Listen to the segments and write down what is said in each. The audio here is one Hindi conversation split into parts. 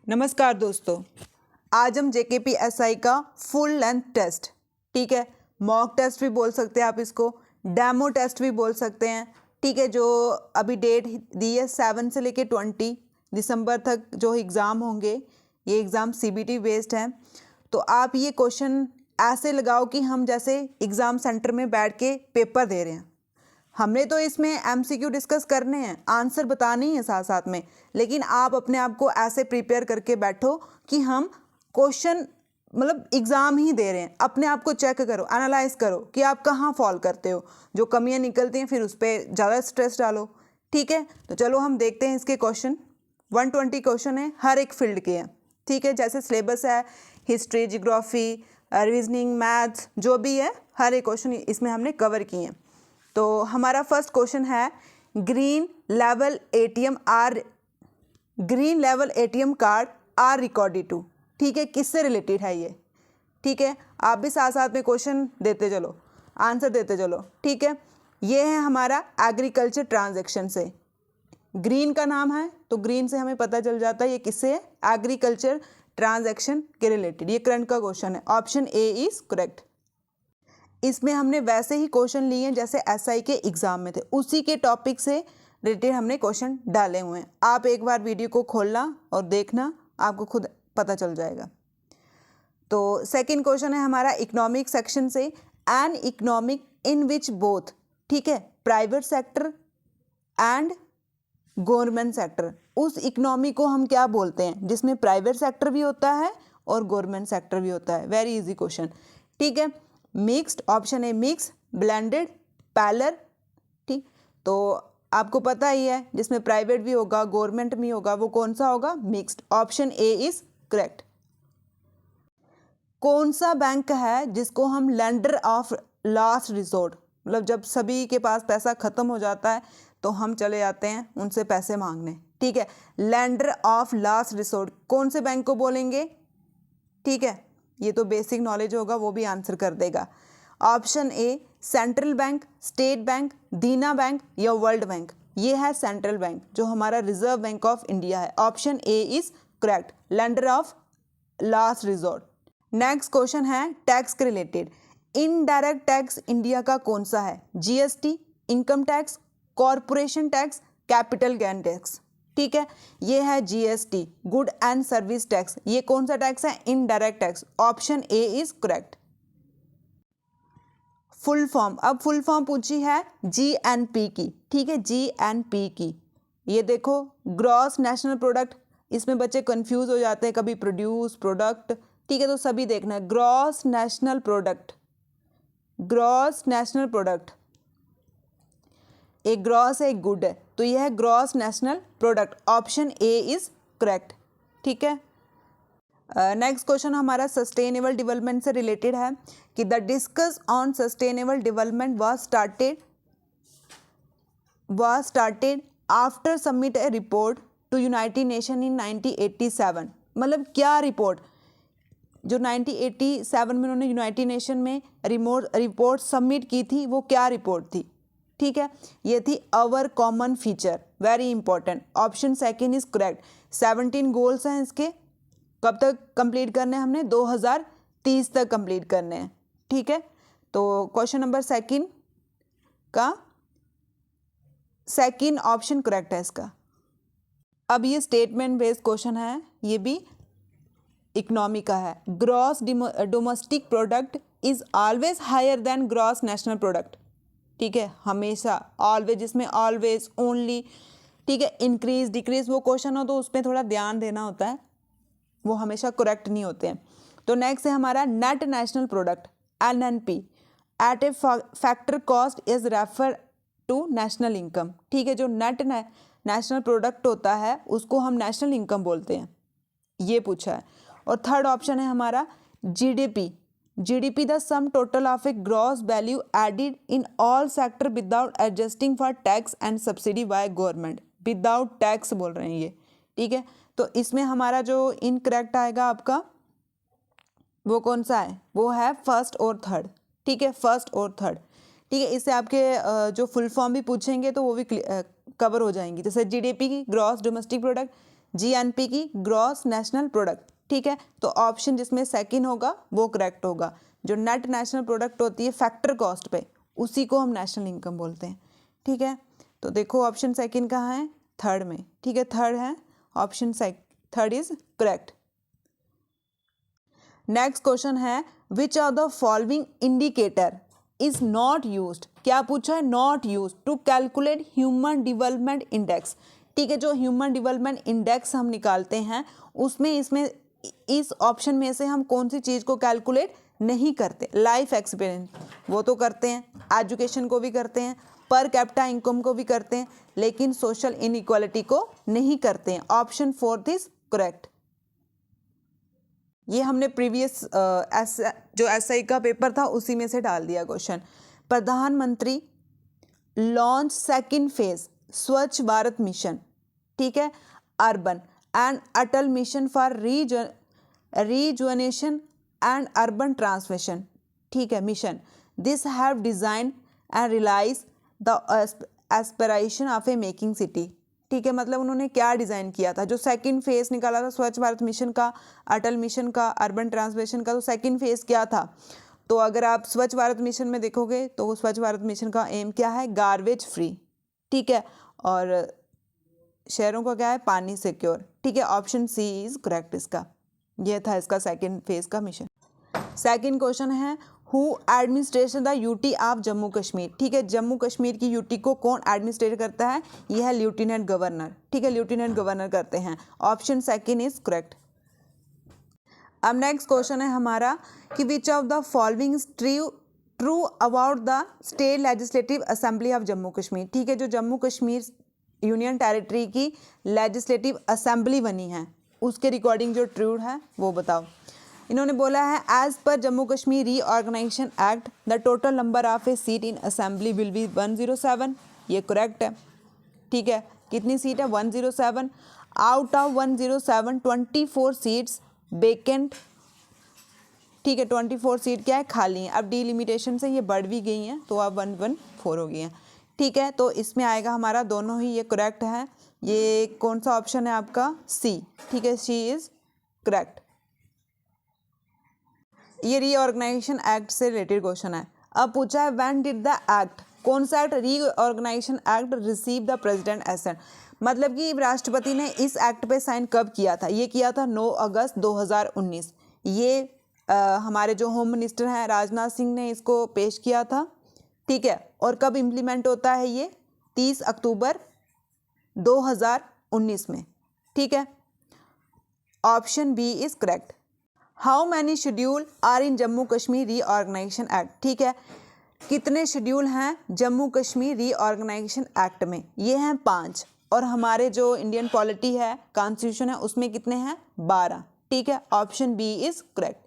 नमस्कार दोस्तों, आज हम JKPSI का फुल लेंथ टेस्ट, ठीक है, मॉक टेस्ट भी बोल सकते हैं आप इसको, डेमो टेस्ट भी बोल सकते हैं, ठीक है, जो अभी डेट दी है 7 से लेके 20 दिसंबर तक जो एग्ज़ाम होंगे, ये एग्ज़ाम CBT बेस्ड हैं। तो आप ये क्वेश्चन ऐसे लगाओ कि हम जैसे एग्ज़ाम सेंटर में बैठ के पेपर दे रहे हैं। हमने तो इसमें MCQ डिस्कस करने हैं, आंसर बताने ही है साथ साथ में, लेकिन आप अपने आप को ऐसे प्रिपेयर करके बैठो कि हम क्वेश्चन मतलब एग्ज़ाम ही दे रहे हैं। अपने आप को चेक करो, एनालाइज करो कि आप कहाँ फॉल करते हो, जो कमियाँ निकलती हैं फिर उस पर ज़्यादा स्ट्रेस डालो, ठीक है। तो चलो हम देखते हैं इसके क्वेश्चन। 120 क्वेश्चन है, हर एक फील्ड के हैं, ठीक है। जैसे सिलेबस है हिस्ट्री, जियोग्राफी, रीजनिंग, मैथ्स, जो भी है हर एक क्वेश्चन इसमें हमने कवर किए हैं। तो हमारा फर्स्ट क्वेश्चन है green level ATM card are recorded to, ठीक है, किससे रिलेटेड है ये, ठीक है। आप भी साथ साथ में क्वेश्चन देते चलो, आंसर देते चलो, ठीक है। ये है हमारा एग्रीकल्चर ट्रांजैक्शन से, ग्रीन का नाम है तो ग्रीन से हमें पता चल जाता है ये किससे है, एग्रीकल्चर ट्रांजैक्शन के रिलेटेड। ये करंट का क्वेश्चन है, ऑप्शन ए इज करेक्ट। इसमें हमने वैसे ही क्वेश्चन लिए हैं जैसे SI के एग्ज़ाम में थे, उसी के टॉपिक से रिलेटेड हमने क्वेश्चन डाले हुए हैं। आप एक बार वीडियो को खोलना और देखना, आपको खुद पता चल जाएगा। तो सेकंड क्वेश्चन है हमारा इकोनॉमिक सेक्शन से, an economic in which both, ठीक है, private sector and government sector, उस इकोनॉमी को हम क्या बोलते हैं जिसमें प्राइवेट सेक्टर भी होता है और गवर्नमेंट सेक्टर भी होता है। वेरी इजी क्वेश्चन, ठीक है। Mixed, option A mix, blended, paler, ठीक। तो आपको पता ही है जिसमें प्राइवेट भी होगा गवर्नमेंट भी होगा वो कौन सा होगा, mixed, option A is correct. कौन सा बैंक है जिसको हम लेंडर ऑफ लास्ट रिसोर्ट, मतलब जब सभी के पास पैसा खत्म हो जाता है तो हम चले जाते हैं उनसे पैसे मांगने, ठीक है, लेंडर ऑफ लास्ट रिसोर्ट कौन से बैंक को बोलेंगे, ठीक है। ये तो बेसिक नॉलेज होगा, वो भी आंसर कर देगा। Option A central bank, state bank, Dina bank या वर्ल्ड बैंक। ये है सेंट्रल बैंक जो हमारा रिजर्व बैंक ऑफ इंडिया है, option A is correct, lender of last resort. Next question है टैक्स के रिलेटेड, इनडायरेक्ट टैक्स इंडिया का कौन सा है, GST, income tax, corporation tax, capital gain tax, ठीक है। ये है GST, good and service tax. ये कौन सा टैक्स है, indirect tax, option A is correct. Full form, अब फुल फॉर्म पूछी है GNP की, ठीक है, GNP की। ये देखो ग्रॉस नेशनल प्रोडक्ट, इसमें बच्चे कंफ्यूज हो जाते हैं, कभी प्रोड्यूस, प्रोडक्ट, ठीक है, तो सभी देखना है gross national product, gross national product, एक ग्रॉस है एक गुड है, तो यह है gross national product, option A is correct, ठीक है। नेक्स्ट क्वेश्चन हमारा सस्टेनेबल डेवलपमेंट से रिलेटेड है कि the discuss on sustainable development was started after submit a report to United Nation in 1987। मतलब क्या रिपोर्ट, जो 1987 में उन्होंने यूनाइटेड नेशन में रिपोर्ट सबमिट की थी, वो क्या रिपोर्ट थी, ठीक है। ये थी अवर common feature, very important, option second is correct. 17 goals हैं इसके, कब तक कंप्लीट करने हैं हमने, 2030 तक कंप्लीट करने हैं, ठीक है। तो क्वेश्चन नंबर सेकंड का सेकंड ऑप्शन करेक्ट है इसका। अब ये स्टेटमेंट बेस्ड क्वेश्चन है, ये भी इकोनॉमी का है। Gross domestic product is always higher than gross national product, ठीक है, हमेशा, ऑलवेज, जिसमें ऑलवेज, ओनली, ठीक है, इंक्रीज डिक्रीज वो क्वेश्चन हो तो उसमें थोड़ा ध्यान देना होता है, वो हमेशा करेक्ट नहीं होते हैं। तो नेक्स्ट है हमारा net national product, NNP, at a factor cost is refer to national income, ठीक है, जो नेट नेशनल प्रोडक्ट होता है उसको हम नेशनल इनकम बोलते हैं, ये पूछा है। और थर्ड ऑप्शन है हमारा GDP the sum total of A gross value added in all sector without adjusting for tax and subsidy by government, without tax बोल रहे हैं ये, ठीक है। तो इसमें हमारा जो इनकरेक्ट आएगा आपका वो कौन सा है, वो है फर्स्ट और थर्ड, ठीक है, फर्स्ट और थर्ड, ठीक है। इससे आपके जो फुल फॉर्म भी पूछेंगे तो वो भी कवर हो जाएंगी, जैसे GDP की ग्रॉस डोमेस्टिक प्रोडक्ट, जीएनपी की ग्रॉस नेशनल प्रोडक्ट, ठीक है। तो ऑप्शन जिसमें सेकंड होगा वो करेक्ट होगा। जो नेट नेशनल प्रोडक्ट होती है फैक्टर कॉस्ट पे, उसी को हम नेशनल इनकम बोलते हैं, ठीक है। तो देखो ऑप्शन सेकंड कहाँ है, थर्ड में, ठीक है, थर्ड है option third is correct. Next question है which of the following indicator is not used, क्या पूछा है, not used to calculate human development index, ठीक है। जो ह्यूमन डेवलपमेंट इंडेक्स हम निकालते हैं उसमें इसमें इस ऑप्शन में से हम कौन सी चीज़ को कैलकुलेट नहीं करते, लाइफ एक्सपीरियंस वो तो करते हैं, एजुकेशन को भी करते हैं, पर कैपिटा इनकम को भी करते हैं, लेकिन सोशल इनइक्वालिटी को नहीं करते हैं। Option fourth is correct. ये हमने प्रीवियस जो एसआई का पेपर था उसी में से डाल दिया क्वेश्चन। प्रधानमंत्री लॉन्च सेकंड फेज स्वच्छ भारत मिशन, ठीक है, urban and Atal mission for rejuvenation and urban transformation, ठीक है, mission this have design and realise the aspiration of a making city, ठीक है। मतलब उन्होंने क्या डिज़ाइन किया था, जो सेकंड फेज निकाला था स्वच्छ भारत मिशन का, अटल मिशन का, अर्बन ट्रांसफॉर्मेशन का, तो सेकंड फेज क्या था। तो अगर आप स्वच्छ भारत मिशन में देखोगे तो स्वच्छ भारत मिशन का एम क्या है, गार्बेज फ्री, ठीक है, और शहरों का क्या है, पानी सिक्योर, ठीक है। ऑप्शन सी इज करेक्ट इसका, यह था इसका सेकंड फेज का मिशन। सेकंड क्वेश्चन है who administration the UT of Jammu Kashmir, ठीक है। जम्मू कश्मीर की यूटी को कौन एडमिनिस्ट्रेट करता है, यह है लेफ्टिनेंट गवर्नर, ठीक है, लेफ्टिनेंट गवर्नर करते हैं। Option second is correct. अब नेक्स्ट क्वेश्चन है हमारा कि विच of the following true about the state legislative assembly of Jammu Kashmir, ठीक है। जो जम्मू कश्मीर यूनियन टेरिटरी की लेजिस्लेटिव असेंबली बनी है उसके रिकॉर्डिंग जो ट्रू है वो बताओ। इन्होंने बोला है एज पर Jammu Kashmir reorganisation act the total number of a seat in assembly will be 107, ये करेक्ट है, ठीक है। कितनी सीट है, 107। आउट ऑफ 107 24 सीट्स वेकेंट, ठीक है, 24 सीट क्या है, खाली हैं। अब डिलिमिटेशन से ये बढ़ भी गई हैं तो अब 114 हो गई हैं, ठीक है। तो इसमें आएगा हमारा दोनों ही ये करेक्ट है। ये कौन सा ऑप्शन है आपका, सी, ठीक है, सी इज करेक्ट। ये रीऑर्गेनाइजेशन एक्ट से रिलेटेड क्वेश्चन है। अब पूछा है व्हेन डिड द एक्ट, कौन सा act, reorganisation act receive the president assent, मतलब कि राष्ट्रपति ने इस एक्ट पे साइन कब किया था, ये किया था 9 अगस्त 2019। ये हमारे जो होम मिनिस्टर हैं राजनाथ सिंह ने इसको पेश किया था, ठीक है। और कब इम्प्लीमेंट होता है ये, 30 अक्टूबर 2019 में, ठीक है। Option B is correct. How many schedule are in Jammu Kashmir reorganisation act, ठीक है। कितने शेड्यूल हैं जम्मू कश्मीर रीऑर्गेनाइजेशन एक्ट में, ये हैं 5, और हमारे जो इंडियन पॉलिटी है, कॉन्स्टिट्यूशन है, उसमें कितने हैं, 12, ठीक है। Option B is correct.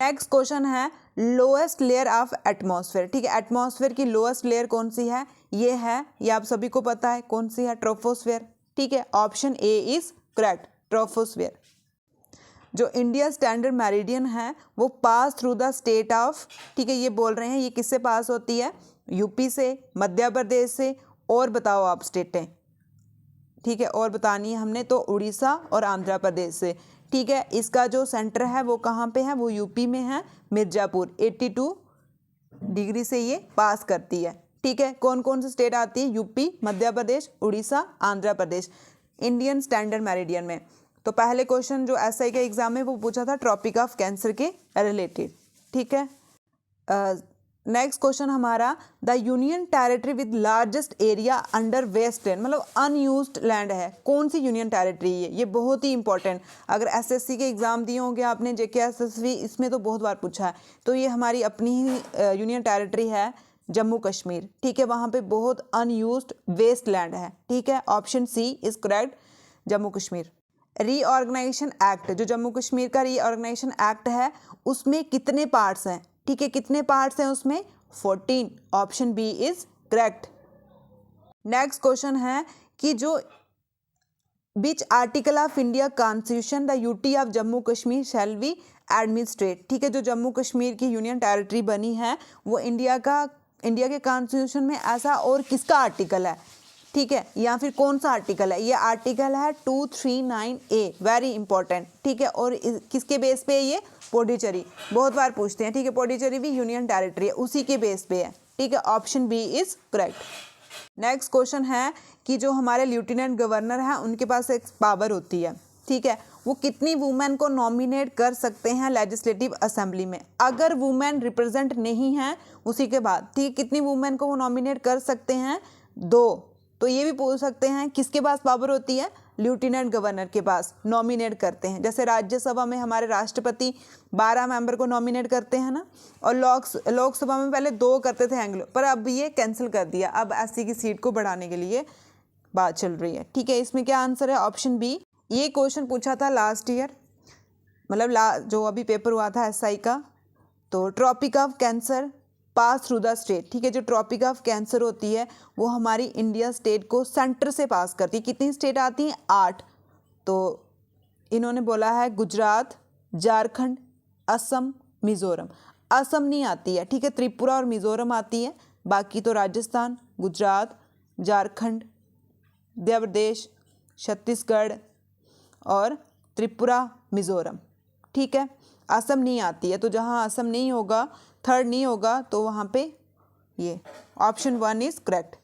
Next question है लोएस्ट लेयर ऑफ एटमॉस्फेयर, ठीक है। एटमॉस्फेयर की लोएस्ट लेयर कौन सी है, ये है, ये आप सभी को पता है कौन सी है, ट्रोपोस्फेयर, ठीक है। Option A is correct, troposphere. जो इंडिया स्टैंडर्ड मेरिडियन है वो पास थ्रू द स्टेट ऑफ, ठीक है, ये बोल रहे हैं ये किससे पास होती है, यूपी से, मध्य प्रदेश से, और बताओ आप स्टेटें, ठीक है, और बतानी है हमने, तो उड़ीसा और आंध्र प्रदेश से, ठीक है। इसका जो सेंटर है वो कहाँ पे है, वो यूपी में है, मिर्ज़ापुर। 82 डिग्री से ये पास करती है, ठीक है। कौन कौन सी स्टेट आती है, UP, Madhya Pradesh, Orissa, Andhra Pradesh, Indian standard meridian में। तो पहले क्वेश्चन जो एसआई के एग्जाम में वो पूछा था ट्रॉपिक ऑफ कैंसर के रिलेटेड, ठीक है। नेक्स्ट क्वेश्चन हमारा the union territory with largest area under western, मतलब अनयूज्ड लैंड है, कौन सी यूनियन टेरिटरी है, ये बहुत ही इंपॉर्टेंट। अगर एसएससी के एग्जाम दिए होंगे आपने, जेके एसएससी, इसमें तो बहुत बार पूछा है। तो ये हमारी अपनी ही यूनियन टेरिटरी है जम्मू कश्मीर, ठीक है। वहाँ पे बहुत अनयूज्ड वेस्ट लैंड है, ठीक है। Option C is correct, Jammu Kashmir. Reorganisation act, जो जम्मू कश्मीर का रीऑर्गेनाइजेशन एक्ट है उसमें कितने पार्ट्स हैं, ठीक है, कितने पार्ट्स हैं उसमें, 14। Option B is correct. Next question है कि जो which article of India constitution the UT of Jammu Kashmir shall be administrate, ठीक है। जो जम्मू कश्मीर की यूनियन टेरिटरी बनी है वो इंडिया के कॉन्स्टिट्यूशन में ऐसा और किसका आर्टिकल है, ठीक है, या फिर कौन सा आर्टिकल है? ये आर्टिकल है 239A, वेरी इंपॉर्टेंट, ठीक है। और किसके बेस पे है ये? पौंडीचेरी, बहुत बार पूछते हैं, ठीक है। पौंडीचेरी भी यूनियन टेरिटरी है, उसी के बेस पे है, ठीक है। Option B is correct. Next question है कि जो हमारे लेफ्टिनेंट गवर्नर हैं उनके पास एक पावर होती है, ठीक है। वो कितनी वुमेन को नॉमिनेट कर सकते हैं लेजिस्लेटिव असेंबली में? अगर वुमेन रिप्रेजेंट नहीं है उसी के बाद, ठीक है, कितनी वुमेन को वो नॉमिनेट कर सकते हैं? 2। तो ये भी पूछ सकते हैं किसके पास पावर होती है? लेफ्टिनेंट गवर्नर के पास नॉमिनेट करते हैं। जैसे राज्यसभा में हमारे राष्ट्रपति 12 मेंबर को नॉमिनेट करते हैं ना, और लोकसभा में पहले 2 करते थे एंग्लो, पर अब ये कैंसिल कर दिया। अब एससी की सीट को बढ़ाने के लिए बात चल रही है, ठीक है। इसमें क्या आंसर है? Option B. ये क्वेश्चन पूछा था लास्ट ईयर, मतलब जो अभी पेपर हुआ था एसआई का। तो tropic of cancer pass through the state, ठीक है। जो ट्रॉपिक ऑफ कैंसर होती है वो हमारी इंडिया स्टेट को सेंटर से पास करती है। कितनी स्टेट आती हैं? 8। तो इन्होंने बोला है गुजरात, झारखंड, असम, मिजोरम। असम नहीं आती है, ठीक है, त्रिपुरा और मिजोरम आती है। बाकी तो राजस्थान, गुजरात, झारखंड, मध्य प्रदेश, छत्तीसगढ़ और त्रिपुरा, मिजोरम, ठीक है। असम नहीं आती है, तो जहाँ असम नहीं होगा, थर्ड नहीं होगा, तो वहाँ पे ये option 1 is correct.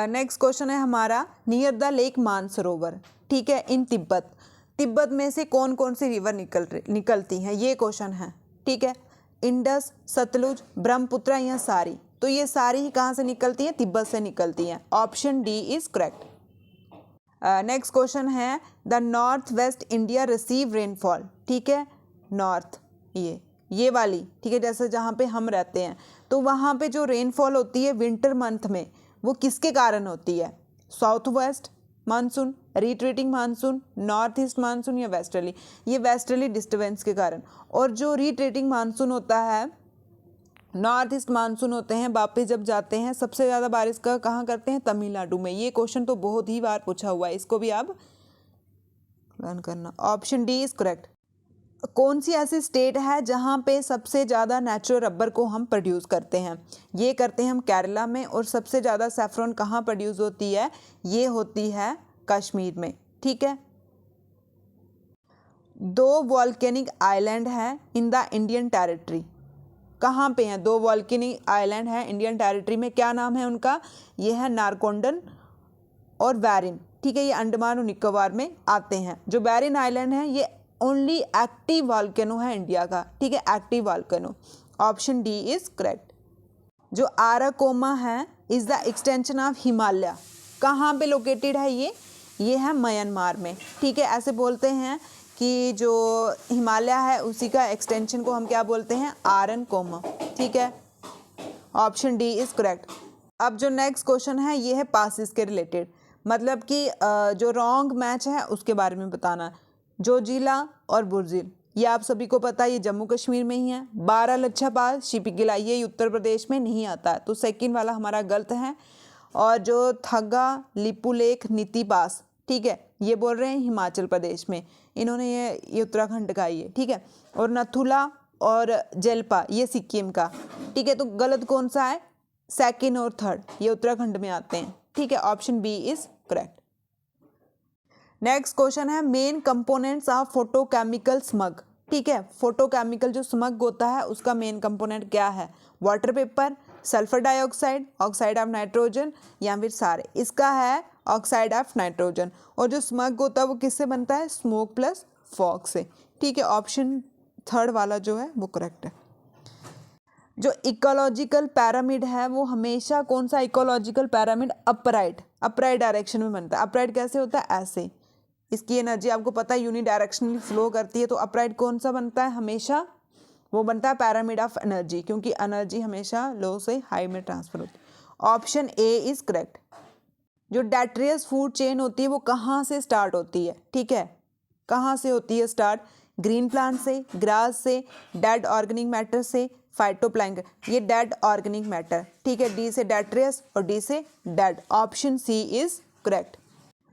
Next question है हमारा नियर द लेक मानसरोवर, ठीक है, इन तिब्बत। तिब्बत में से कौन कौन सी रिवर निकलती हैं? ये क्वेश्चन है, ठीक है। इंडस, सतलुज, ब्रह्मपुत्र या सारी? तो ये सारी ही कहाँ से निकलती हैं? तिब्बत से निकलती हैं। Option D is correct. Next question है the north west India receive rainfall, ठीक है। नॉर्थ ये वाली, ठीक है, जैसे जहाँ पे हम रहते हैं, तो वहाँ पे जो रेनफॉल होती है विंटर मंथ में, वो किसके कारण होती है? South west monsoon, retreating monsoon, north east monsoon या वेस्टर्ली? ये वेस्टर्ली डिस्टर्बेंस के कारण। और जो रिट्रीटिंग मानसून होता है, नॉर्थ ईस्ट मानसून होते हैं, वापस जब जाते हैं, सबसे ज़्यादा बारिश का कहाँ करते हैं? तमिलनाडु में। ये क्वेश्चन तो बहुत ही बार पूछा हुआ है, इसको भी आप लर्न करना। Option D is correct. कौन सी ऐसी स्टेट है जहाँ पे सबसे ज़्यादा नेचुरल रबर को हम प्रोड्यूस करते हैं? ये करते हैं हम केरला में। और सबसे ज़्यादा सैफरन कहाँ प्रोड्यूस होती है? ये होती है कश्मीर में, ठीक है। 2 वॉल्केनिक आइलैंड है इन द इंडियन टेरिटरी। कहाँ पे हैं? 2 वॉल्केनिक आइलैंड है इंडियन टेरिटरी में। क्या नाम है उनका? ये है नारकोंडन और वैरिन, ठीक है। ये अंडमान और निकोबार में आते हैं। जो वैरिन आइलैंड है ये ओनली एक्टिव वॉल्केनो है इंडिया का, ठीक है, active volcano. Option D is correct. जो आराकोमा है is the extension of Himalaya. कहाँ पे लोकेटेड है ये है म्यांमार में, ठीक है। ऐसे बोलते हैं कि जो हिमालय है उसी का एक्सटेंशन को हम क्या बोलते हैं? आरनकोमा, ठीक है। Option D is correct. अब जो नेक्स्ट क्वेश्चन है ये है पासिस के रिलेटेड, मतलब कि जो रॉन्ग मैच है उसके बारे में बताना। जोजिला और बुर्जिल, ये आप सभी को पता है, ये जम्मू कश्मीर में ही है। 12 लच्छा पास, शिपिकिला, ये उत्तर प्रदेश में नहीं आता है, तो सेकंड वाला हमारा गलत है। और जो थगा, लिपुलेख, नीति पास, ठीक है, ये बोल रहे हैं हिमाचल प्रदेश में, इन्होंने ये उत्तराखंड का ही है, ठीक है। और नथुला और जेल्पा ये सिक्किम का, ठीक है। तो गलत कौन सा है? सेकंड और थर्ड, ये उत्तराखंड में आते हैं, ठीक है। Option B is correct. Next question है main components of photochemical smog, ठीक है। फोटोकेमिकल जो स्मग होता है उसका मेन कंपोनेंट क्या है? Water vapour, sulphur dioxide, oxide of nitrogen या फिर सारे? इसका है ऑक्साइड ऑफ नाइट्रोजन। और जो स्मग होता है वो किससे बनता है? स्मोक प्लस फॉग से, ठीक है। ऑप्शन थर्ड वाला जो है वो करेक्ट है। जो इकोलॉजिकल पैरामिड है वो हमेशा कौन सा इकोलॉजिकल पैरामिड? अपराइट डायरेक्शन में बनता है। अपराइट कैसे होता है? ऐसे। इसकी एनर्जी आपको पता है यूनिडायरेक्शनली फ्लो करती है, तो अपराइट कौन सा बनता है? हमेशा वो बनता है पैरामिड ऑफ एनर्जी, क्योंकि एनर्जी हमेशा लो से हाई में ट्रांसफर होती है। Option A is correct. जो डेट्रियस फूड चेन होती है वो कहाँ से स्टार्ट होती है? ठीक है, कहाँ से होती है स्टार्ट? ग्रीन प्लांट से, ग्रास से, डेड ऑर्गेनिक मैटर से, फाइटोप्लैंक्टन। ये डेड ऑर्गेनिक मैटर, ठीक है। डी से डेट्रियस और डी से dead. Option C is correct.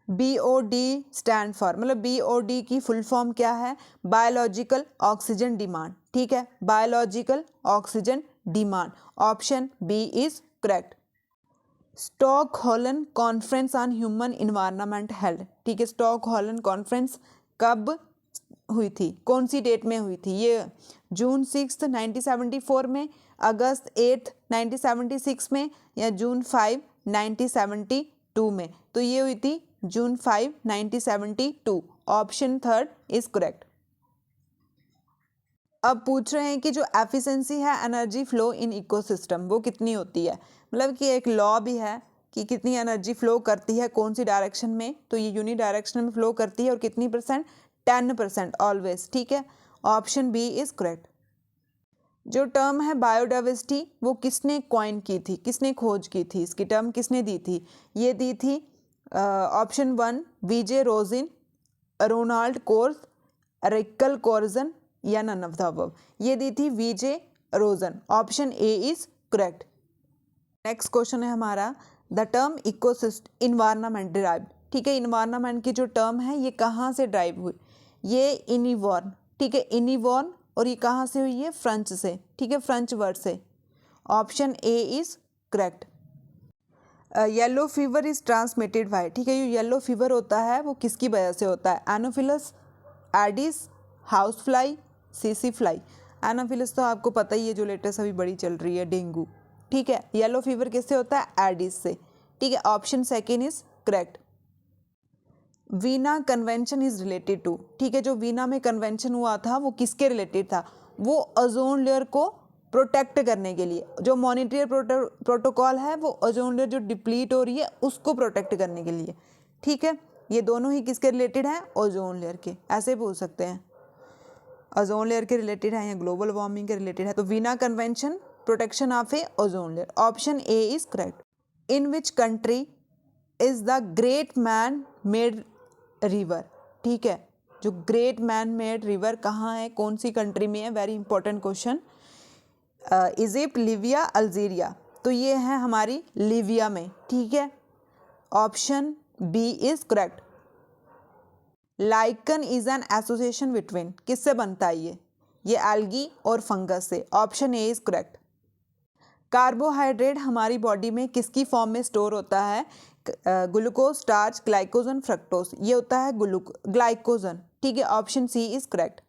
BOD stand for, मतलब BOD की फुल फॉर्म क्या है? बायोलॉजिकल ऑक्सीजन डिमांड, ठीक है, biological oxygen demand. Option B is correct. Stockholm conference on human environment held, ठीक है, स्टॉकहोल्म कॉन्फ्रेंस कब हुई थी, कौन सी डेट में हुई थी? ये जून 6 1974 में, अगस्त 8 1976 में, या जून 5 1972 में? तो ये हुई थी जून 5 1972। Option third is correct. अब पूछ रहे हैं कि जो एफिशिएंसी है एनर्जी फ्लो इन इकोसिस्टम वो कितनी होती है, मतलब कि एक लॉ भी है कि कितनी एनर्जी फ्लो करती है कौन सी डायरेक्शन में, तो ये यूनी डायरेक्शन में फ्लो करती है और कितनी परसेंट, 10% ऑलवेज, ठीक है। Option B is correct. जो टर्म है बायोडाइवर्सिटी वो किसने कॉइन की थी, किसने खोज की थी, इसकी टर्म किसने दी थी? ये दी थी option 1 VJ Rosen, Ronald Coase, रिकल कोर्जन, या नन ऑफ द अबव? ये दी थी VJ Rosen. Option A is correct. Next question है हमारा, the term ecosystem environment derive, ठीक है, इन्वायरमेंट की जो टर्म है ये कहाँ से ड्राइव हुई? ये इनिवॉर्न, ठीक है, इनिवॉर्न, और ये कहाँ से हुई है? फ्रेंच से, ठीक है, फ्रेंच वर्ड से। Option A is correct. Yellow fever is transmitted by, ठीक है, ये येलो फीवर होता है वो किसकी वजह से होता है? Anopheles, Aedes, house fly, CC fly. Anopheles तो आपको पता ही है, जो लेटेस्ट अभी बड़ी चल रही है, डेंगू, ठीक है। येलो फीवर किससे होता है? एडिस से, ठीक है। Option second is correct. Vienna convention is related to, ठीक है, जो वीना में कन्वेंशन हुआ था वो किसके रिलेटेड था? वो ओजोन लेयर को प्रोटेक्ट करने के लिए, जो मॉनिटरी प्रोटोकॉल है वो ओजोन लेयर जो डिप्लीट हो रही है उसको प्रोटेक्ट करने के लिए, ठीक है। ये दोनों ही किसके रिलेटेड हैं? ओजोन लेयर के, ऐसे पूछ सकते हैं, ओजोन लेयर के रिलेटेड है या ग्लोबल वार्मिंग के रिलेटेड है। तो Veena convention protection of A ozone layer. Option A is correct. In which country is the great man made river, ठीक है, जो ग्रेट मैन मेड रिवर कहाँ है, कौन सी कंट्री में है? Very important question. Egypt, Libya, Algeria? तो ये है हमारी लीबिया में, ठीक है। Option B is correct. Lichen is an association between, किससे बनता है ये एल्गी और फंगस से। Option A is correct. Carbohydrate हमारी बॉडी में किसकी फॉर्म में स्टोर होता है? Glucose, starch, glycogen, fructose? ये होता है ग्लाइकोजन, ठीक है। Option C is correct.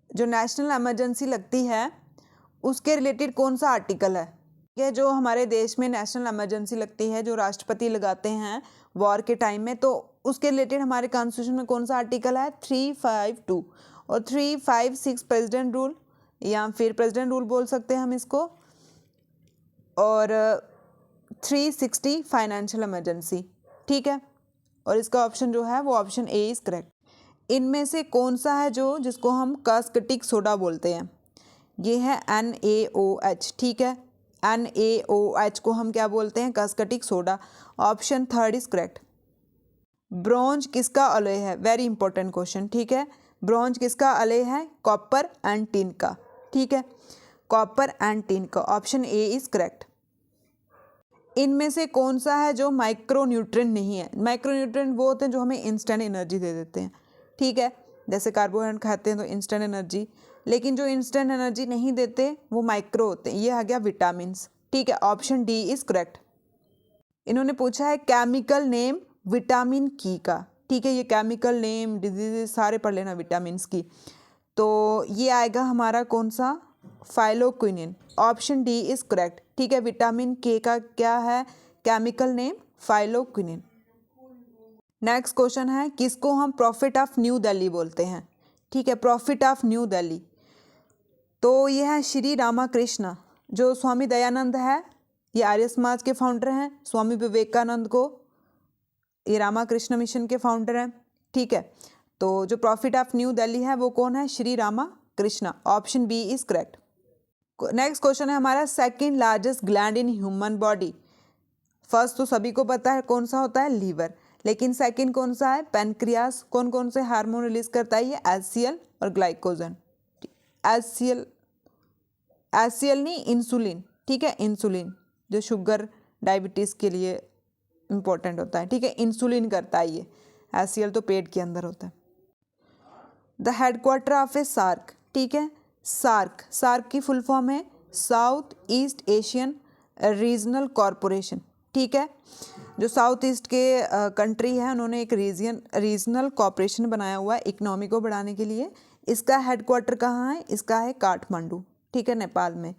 जो नेशनल इमरजेंसी लगती है उसके रिलेटेड कौन सा आर्टिकल है? ये जो हमारे देश में नेशनल इमरजेंसी लगती है, जो राष्ट्रपति लगाते हैं वॉर के टाइम में, तो उसके रिलेटेड हमारे कॉन्स्टिट्यूशन में कौन सा आर्टिकल है? 352 और 356 प्रेसिडेंट रूल, या फिर प्रेसिडेंट रूल बोल सकते हैं हम इसको, और 360 फाइनेंशियल इमरजेंसी, ठीक है। और इसका ऑप्शन जो है वो ऑप्शन ए इज करेक्ट। इनमें से कौन सा है जो जिसको हम कास्केटिक सोडा बोलते हैं? ये है NaOH, ठीक है, NaOH को हम क्या बोलते हैं? Caustic soda. Option third is correct. Bronze किसका अलॉय है? वेरी इंपॉर्टेंट क्वेश्चन, ठीक है। ब्रोंज किसका अलॉय है? कॉपर एंड टिन का, ठीक है, कॉपर एंड टिन का। Option A is correct. इनमें से कौन सा है जो माइक्रोन्यूट्रिएंट नहीं है? माइक्रोन्यूट्रिएंट वो होते हैं जो हमें इंस्टेंट एनर्जी दे देते हैं, ठीक है, जैसे कार्बोहाइड्रेट खाते हैं तो इंस्टेंट एनर्जी, लेकिन जो इंस्टेंट एनर्जी नहीं देते वो माइक्रो होते हैं। ये आ गया विटामिन्स, ठीक है। Option D is correct. इन्होंने पूछा है केमिकल नेम विटामिन की का, ठीक है, ये केमिकल नेम डिजीज सारे पढ़ लेना विटामिन्स की। तो ये आएगा हमारा कौन सा? फाइलोक्विनिन। ऑप्शन डी इज करेक्ट, ठीक है। विटामिन के का क्या है केमिकल नेम? फाइलोक्विनिन। नेक्स्ट क्वेश्चन है, किसको हम प्रॉफिट ऑफ न्यू दिल्ली बोलते हैं? ठीक है, प्रॉफिट ऑफ न्यू दिल्ली, तो ये है श्री रामाकृष्ण। जो स्वामी दयानंद है ये आर्य समाज के फाउंडर हैं। स्वामी विवेकानंद को ये रामाकृष्ण मिशन के फाउंडर हैं, ठीक है। तो जो प्रॉफिट ऑफ न्यू दिल्ली है वो कौन है? Shri Ramakrishna. Option B is correct. Next question है हमारा, second largest gland in human body. First तो सभी को पता है कौन सा होता है? लीवर, लेकिन सेकंड कौन सा है? पैनक्रियास। कौन कौन से हार्मोन रिलीज करता है? ये एचसीएल और ग्लाइकोजन। एचसीएल नहीं, इंसुलिन, ठीक है, इंसुलिन जो शुगर डायबिटीज़ के लिए इंपॉर्टेंट होता है, ठीक है, इंसुलिन करता है ये। एचसीएल तो पेट के अंदर होता है। The headquarter of a SAARC, ठीक है, सार्क की फुल फॉर्म है south east Asian regional corporation, ठीक है। जो साउथ ईस्ट के कंट्री है उन्होंने एक रीजनल कॉपरेशन बनाया हुआ है इकोनॉमी को बढ़ाने के लिए। इसका हेडक्वार्टर कहाँ है? इसका है काठमांडू, ठीक है, नेपाल में।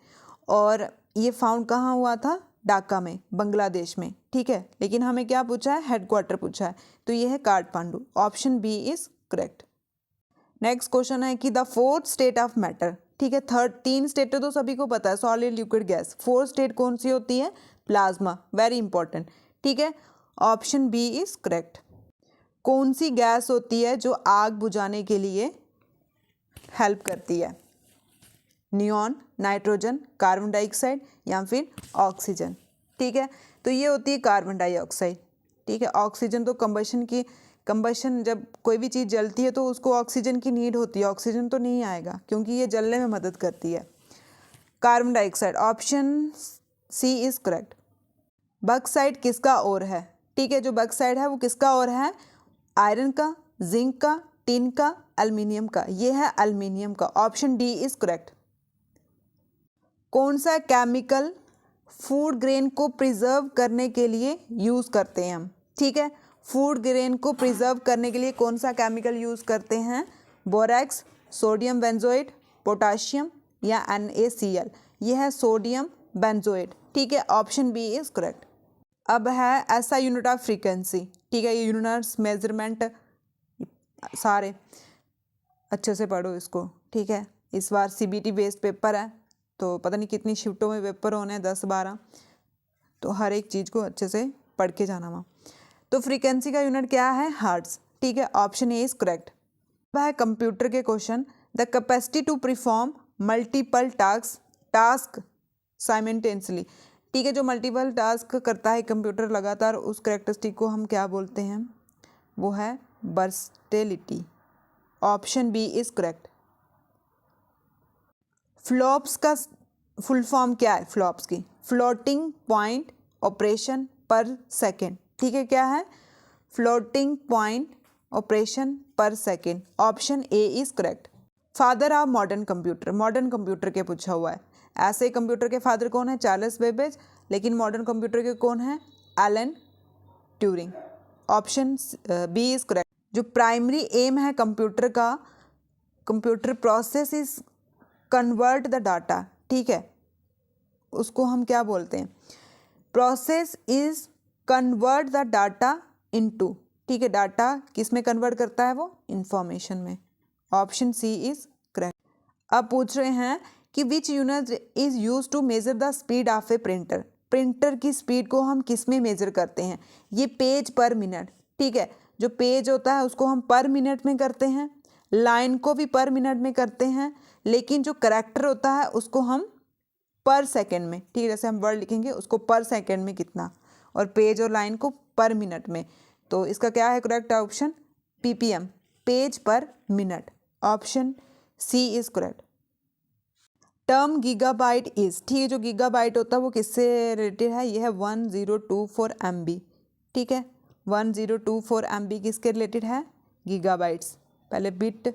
और ये फाउंड कहाँ हुआ था? ढाका में, बांग्लादेश में, ठीक है। लेकिन हमें क्या पूछा है? हेडक्वार्टर पूछा है, तो ये है Kathmandu. Option B is correct. Next question है कि the fourth state of matter, ठीक है। तीन स्टेट तो सभी को पता है, solid, liquid, gas. Fourth state कौन सी होती है? प्लाज्मा, वेरी इंपॉर्टेंट, ठीक है। Option B is correct. कौन सी गैस होती है जो आग बुझाने के लिए हेल्प करती है? नियॉन, नाइट्रोजन, कार्बन डाइऑक्साइड या फिर ऑक्सीजन, ठीक है। तो ये होती है कार्बन डाइऑक्साइड, ठीक है। ऑक्सीजन तो कंबशन जब कोई भी चीज़ जलती है तो उसको ऑक्सीजन की नीड होती है, ऑक्सीजन तो नहीं आएगा क्योंकि ये जलने में मदद करती है। Carbon dioxide, option C is correct. Bauxite किसका ओर है? ठीक है, जो बॉक्साइट है वो किसका ओर है? आयरन का, जिंक का, टिन का, एल्युमिनियम का। ये है एल्युमिनियम का। Option D is correct. कौन सा केमिकल फूड ग्रेन को प्रिजर्व करने के लिए यूज़ करते हैं हम? ठीक है, फूड ग्रेन को प्रिजर्व करने के लिए कौन सा केमिकल यूज़ करते हैं? बोरैक्स, सोडियम बेंजोएट, पोटाशियम या NaCl। यह है सोडियम बेंजोएट, ठीक है। Option B is correct. अब है ऐसा यूनिट ऑफ फ्रीक्वेंसी, ठीक है। ये यूनिट्स, मेजरमेंट सारे अच्छे से पढ़ो इसको, ठीक है। इस बार CBT बेस्ड पेपर है तो पता नहीं कितनी शिफ्टों में पेपर होने हैं, 10-12, तो हर एक चीज़ को अच्छे से पढ़ के जाना वहाँ। तो फ्रीक्वेंसी का यूनिट क्या है? हर्ट्ज, ठीक है। Option A is correct. अब है कंप्यूटर के question. The capacity to perform multiple task simultaneously, ठीक है। जो मल्टीपल टास्क करता है कंप्यूटर लगातार, उस कैरेक्टरिस्टिक को हम क्या बोलते हैं? वो है versatility. Option B is correct. Flops का फुल फॉर्म क्या है? फ्लॉप्स की floating point operation per second, ठीक है। क्या है? Floating point operation per second. Option A is correct. Father of modern computer, modern computer के पूछा हुआ है। ऐसे कंप्यूटर के फादर कौन है? चार्ल्स बेबेज। लेकिन मॉडर्न कंप्यूटर के कौन है? Alan Turing. Option B is correct. जो प्राइमरी एम है कंप्यूटर का, computer process is convert the data, ठीक है। उसको हम क्या बोलते हैं? Process is convert the data into, ठीक है। डाटा किस में कन्वर्ट करता है वो? इंफॉर्मेशन में। Option C is correct. अब पूछ रहे हैं कि which unit is use to measure the speed of a printer. Printer की स्पीड को हम किस में मेजर करते हैं? ये पेज पर मिनट, ठीक है। जो पेज होता है उसको हम पर मिनट में करते हैं, लाइन को भी पर मिनट में करते हैं, लेकिन जो करैक्टर होता है उसको हम पर सेकेंड में, ठीक है। जैसे हम वर्ड लिखेंगे उसको पर सेकेंड में कितना, और पेज और लाइन को पर मिनट में। तो इसका क्या है correct option? PPM, page per minute. Option C is correct. Term gigabyte is, ठीक है। जो गीगाबाइट होता है वो किससे रिलेटेड है? यह है 1024 MB, ठीक है। 1024 MB किसके रिलेटेड है? गीगाबाइट्स। पहले बिट,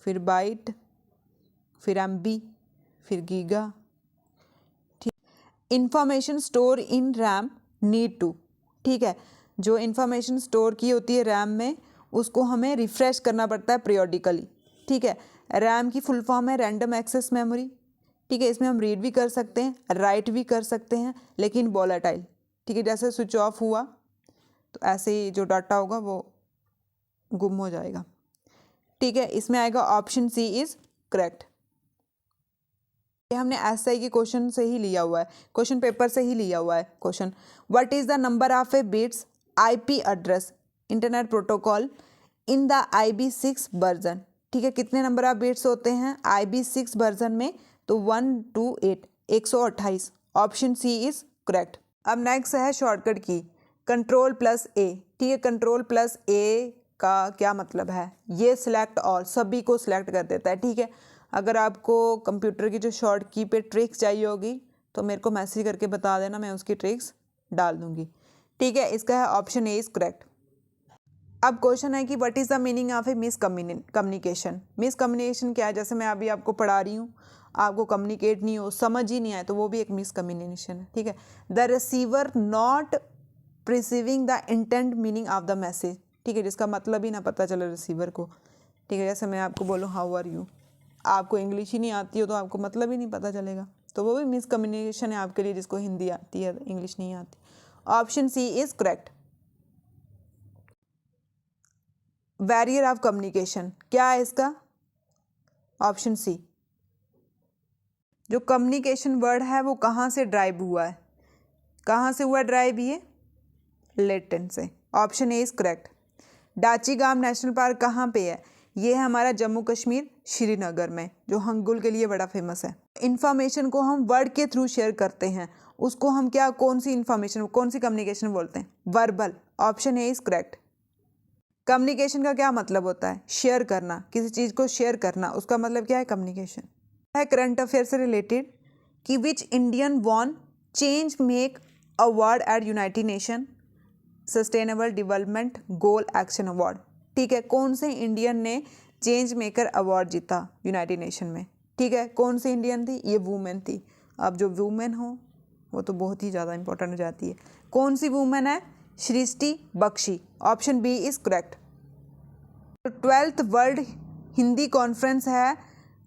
फिर बाइट, फिर MB, फिर गीगा, ठीक। Information store in RAM need to, ठीक है। जो इंफॉर्मेशन स्टोर की होती है रैम में, उसको हमें रिफ्रेश करना पड़ता है पीरियोडिकली, ठीक है। रैम की फुल फॉर्म है रैंडम एक्सेस मेमोरी, ठीक है। इसमें हम रीड भी कर सकते हैं, राइट भी कर सकते हैं, लेकिन वोलेटाइल, ठीक है। जैसे स्विच ऑफ हुआ तो ऐसे ही जो डाटा होगा वो गुम हो जाएगा, ठीक है। इसमें आएगा ऑप्शन सी इज करेक्ट। ये हमने SI के क्वेश्चन से ही लिया हुआ है, क्वेश्चन पेपर से ही लिया हुआ है question. What is the number of A bits IP address internet protocol in the IB6 version, ठीक है। कितने नंबर ऑफ बिट्स होते हैं IB6 वर्जन में? तो 128, 128। Option C is correct. अब नेक्स्ट है शॉर्टकट की Ctrl+A, ठीक है। Ctrl+A का क्या मतलब है? ये सिलेक्ट ऑल, सभी को सिलेक्ट कर देता है, ठीक है। अगर आपको कंप्यूटर की जो शॉर्ट की पे ट्रिक्स चाहिए होगी तो मेरे को मैसेज करके बता देना, मैं उसकी ट्रिक्स डाल दूंगी, ठीक है। इसका है ऑप्शन ए इज करेक्ट। अब क्वेश्चन है कि what is the meaning of A miss communication. Miss communication क्या है? जैसे मैं अभी आपको पढ़ा रही हूँ, आपको कम्युनिकेट नहीं हो, समझ ही नहीं आए, तो वो भी एक मिसकम्युनिकेशन है, ठीक है। The receiver not perceiving the intent meaning of the message, ठीक है, जिसका मतलब ही ना पता चले रिसीवर को, ठीक है। जैसे मैं आपको बोलूँ हाउ आर यू, आपको इंग्लिश ही नहीं आती हो तो आपको मतलब ही नहीं पता चलेगा, तो वो भी मिसकम्युनिकेशन है आपके लिए, जिसको हिंदी आती है इंग्लिश नहीं आती। Option C is correct. Barrier of communication क्या है इसका? Option C. जो कम्युनिकेशन वर्ड है वो कहाँ से ड्राइव हुआ है? कहाँ से हुआ ड्राइव? ये लेटिन से। Option A is correct. Dachigam national park कहाँ पे है? ये है हमारा जम्मू कश्मीर श्रीनगर में, जो हंगुल के लिए बड़ा फेमस है। इंफॉर्मेशन को हम वर्ड के थ्रू शेयर करते हैं, उसको हम क्या, कौन सी इंफॉर्मेशन, कौन सी कम्युनिकेशन बोलते हैं? Verbal. Option A is correct. Communication का क्या मतलब होता है? शेयर करना, किसी चीज़ को शेयर करना, उसका मतलब क्या है? कम्युनिकेशन है। करंट अफेयर से रिलेटेड कि which Indian won change make award at United Nation sustainable development goal action award, ठीक है। कौन से इंडियन ने चेंज मेकर अवार्ड जीता यूनाइटेड नेशन में, ठीक है। कौन सी इंडियन थी? ये वुमेन थी। अब जो वुमेन हो वो तो बहुत ही ज़्यादा इंपॉर्टेंट हो जाती है। कौन सी वुमेन है? Srishti Bakshi. Option B is correct. तो 12th वर्ल्ड हिंदी कॉन्फ्रेंस है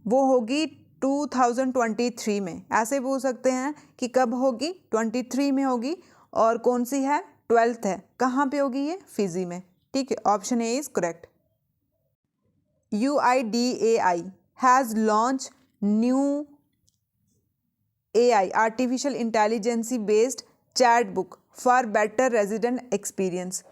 वो होगी 2023 में। ऐसे पूछ सकते हैं कि कब होगी? 23 में होगी। और कौन सी है? 12th है। कहाँ पे होगी ये? फिजी में, ठीक है। Option A is correct. UIDAI has launch new AI artificial intelligence based chat book for better resident experience.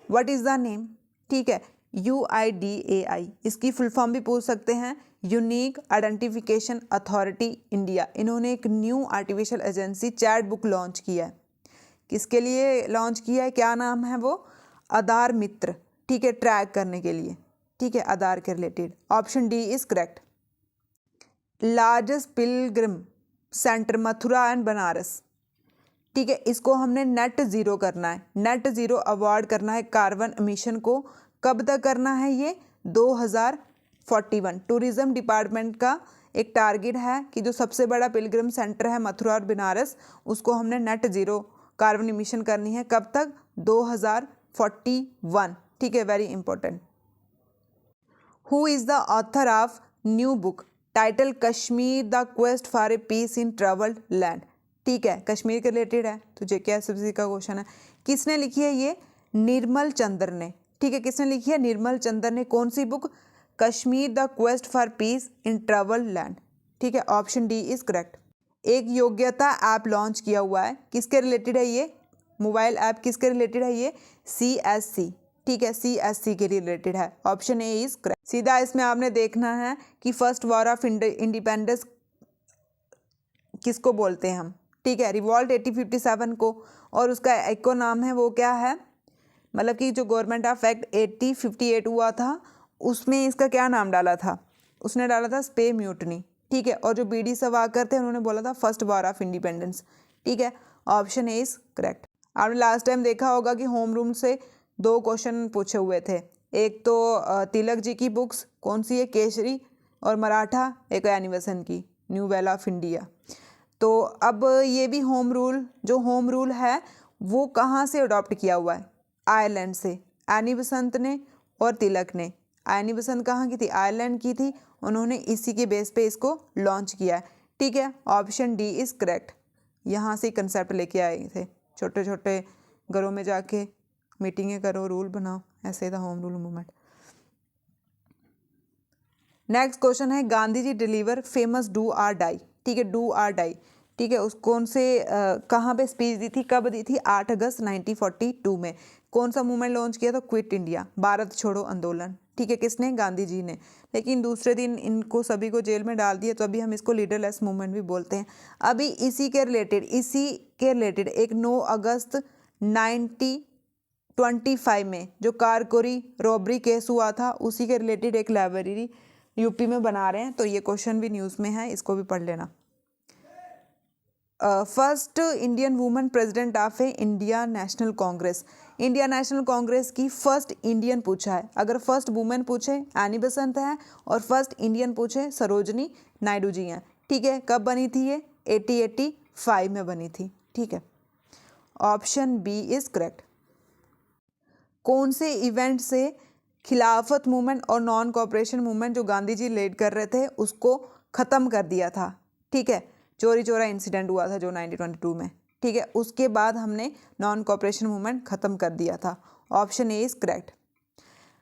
What is the name? ठीक है, UIDAI, इसकी फुल फॉर्म भी पूछ सकते हैं, यूनिक आइडेंटिफिकेशन अथॉरिटी इंडिया। इन्होंने एक new artificial agency chat book launch किया है। किसके लिए लॉन्च किया है? क्या नाम है वो? आधार मित्र, ठीक है, ट्रैक करने के लिए, ठीक है, आधार के related. Option D is correct. Largest Pilgrim centre Mathura and Banaras, ठीक है, इसको हमने नेट ज़ीरो करना है, नेट ज़ीरो अवॉइड करना है कार्बन एमिशन को। कब तक करना है ये? 2041। टूरिज्म डिपार्टमेंट का एक टारगेट है कि जो सबसे बड़ा पिलग्रिम सेंटर है मथुरा और बनारस, उसको हमने नेट ज़ीरो कार्बन एमिशन करनी है। कब तक? 2041, ठीक है, very important. Who is the author of new book title Kashmir the quest for a peace in travelled land, ठीक है, कश्मीर के रिलेटेड है, तो JKSFC का क्वेश्चन है। किसने लिखी है ये? निर्मल चंद्र ने, ठीक है, किसने लिखी है? निर्मल चंद्र ने। कौन सी book? Kashmir the quest for peace in travelled land, ठीक है। Option D is correct. एक योग्यता ऐप लॉन्च किया हुआ है, किसके रिलेटेड है ये? मोबाइल ऐप किसके रिलेटेड है ये? CSC, ठीक है, CSC के रिलेटेड है। Option A is correct. सीधा इसमें आपने देखना है कि फर्स्ट वॉर ऑफ इंडिपेंडेंस किसको बोलते हैं हम, ठीक है, रिवॉल्ट 1857 को। और उसका इको नाम है वो क्या है? मतलब कि जो गवर्नमेंट ऑफ एक्ट 1858 हुआ था, उसमें इसका क्या नाम डाला था? उसने डाला था स्पे म्यूटनी, ठीक है। और जो BD सावरकर थे उन्होंने बोला था फर्स्ट वॉर ऑफ इंडिपेंडेंस, ठीक है। Option A is correct. आपने लास्ट टाइम देखा होगा कि होम रूम से 2 क्वेश्चन पूछे हुए थे। एक तो तिलक जी की बुक्स कौन सी है? केसरी और मराठा, एक एनिवेशन की न्यू वेल ऑफ इंडिया। तो अब ये भी होम रूल, जो होम रूल है वो कहाँ से अडॉप्ट किया हुआ है? आयरलैंड से, एनी बेसेंट ने और तिलक ने। एनी बेसेंट कहाँ की थी? आयरलैंड की थी। उन्होंने इसी के बेस पे इसको लॉन्च किया है, ठीक है। Option D is correct. यहाँ से कंसेप्ट लेके आए थे, छोटे छोटे घरों में जाके मीटिंगें करो, रूल बनाओ, ऐसे था home rule movement. Next question है Gandhi ji deliver famous do or die, ठीक है, डू आर डाई, ठीक है। उस कौन से कहाँ पे स्पीच दी थी, कब दी थी? 8 अगस्त 1942 में। कौन सा मूवमेंट लॉन्च किया था? क्विट इंडिया, भारत छोड़ो आंदोलन, ठीक है। किसने? गांधी जी ने। लेकिन दूसरे दिन इनको सभी को जेल में डाल दिया, तो अभी हम इसको लीडरलेस मूवमेंट भी बोलते हैं। अभी इसी के रिलेटेड एक 9 अगस्त 1925 में जो कारकोरी रॉबरी केस हुआ था, उसी के रिलेटेड एक लाइब्रेरी यूपी में बना रहे हैं, तो ये क्वेश्चन भी न्यूज़ में है, इसको भी पढ़ लेना। First Indian women president of A India national Congress, India national Congress की फर्स्ट इंडियन पूछा है। अगर फर्स्ट वुमेन पूछे एनी बेसेंट है, और फर्स्ट इंडियन पूछे सरोजनी नायडू जी हैं। ठीक है, कब बनी थी ये? 1885 में बनी थी। ठीक है, ऑप्शन बी इज करेक्ट। कौन से इवेंट से खिलाफत मूवमेंट और नॉन कॉपरेशन मूवमेंट जो गांधी जी लीड कर रहे थे उसको ख़त्म कर दिया था? ठीक है, चोरी चोरा इंसिडेंट हुआ था जो 1922 में। ठीक है, उसके बाद हमने नॉन कॉपरेशन मूवमेंट ख़त्म कर दिया था। Option A is correct.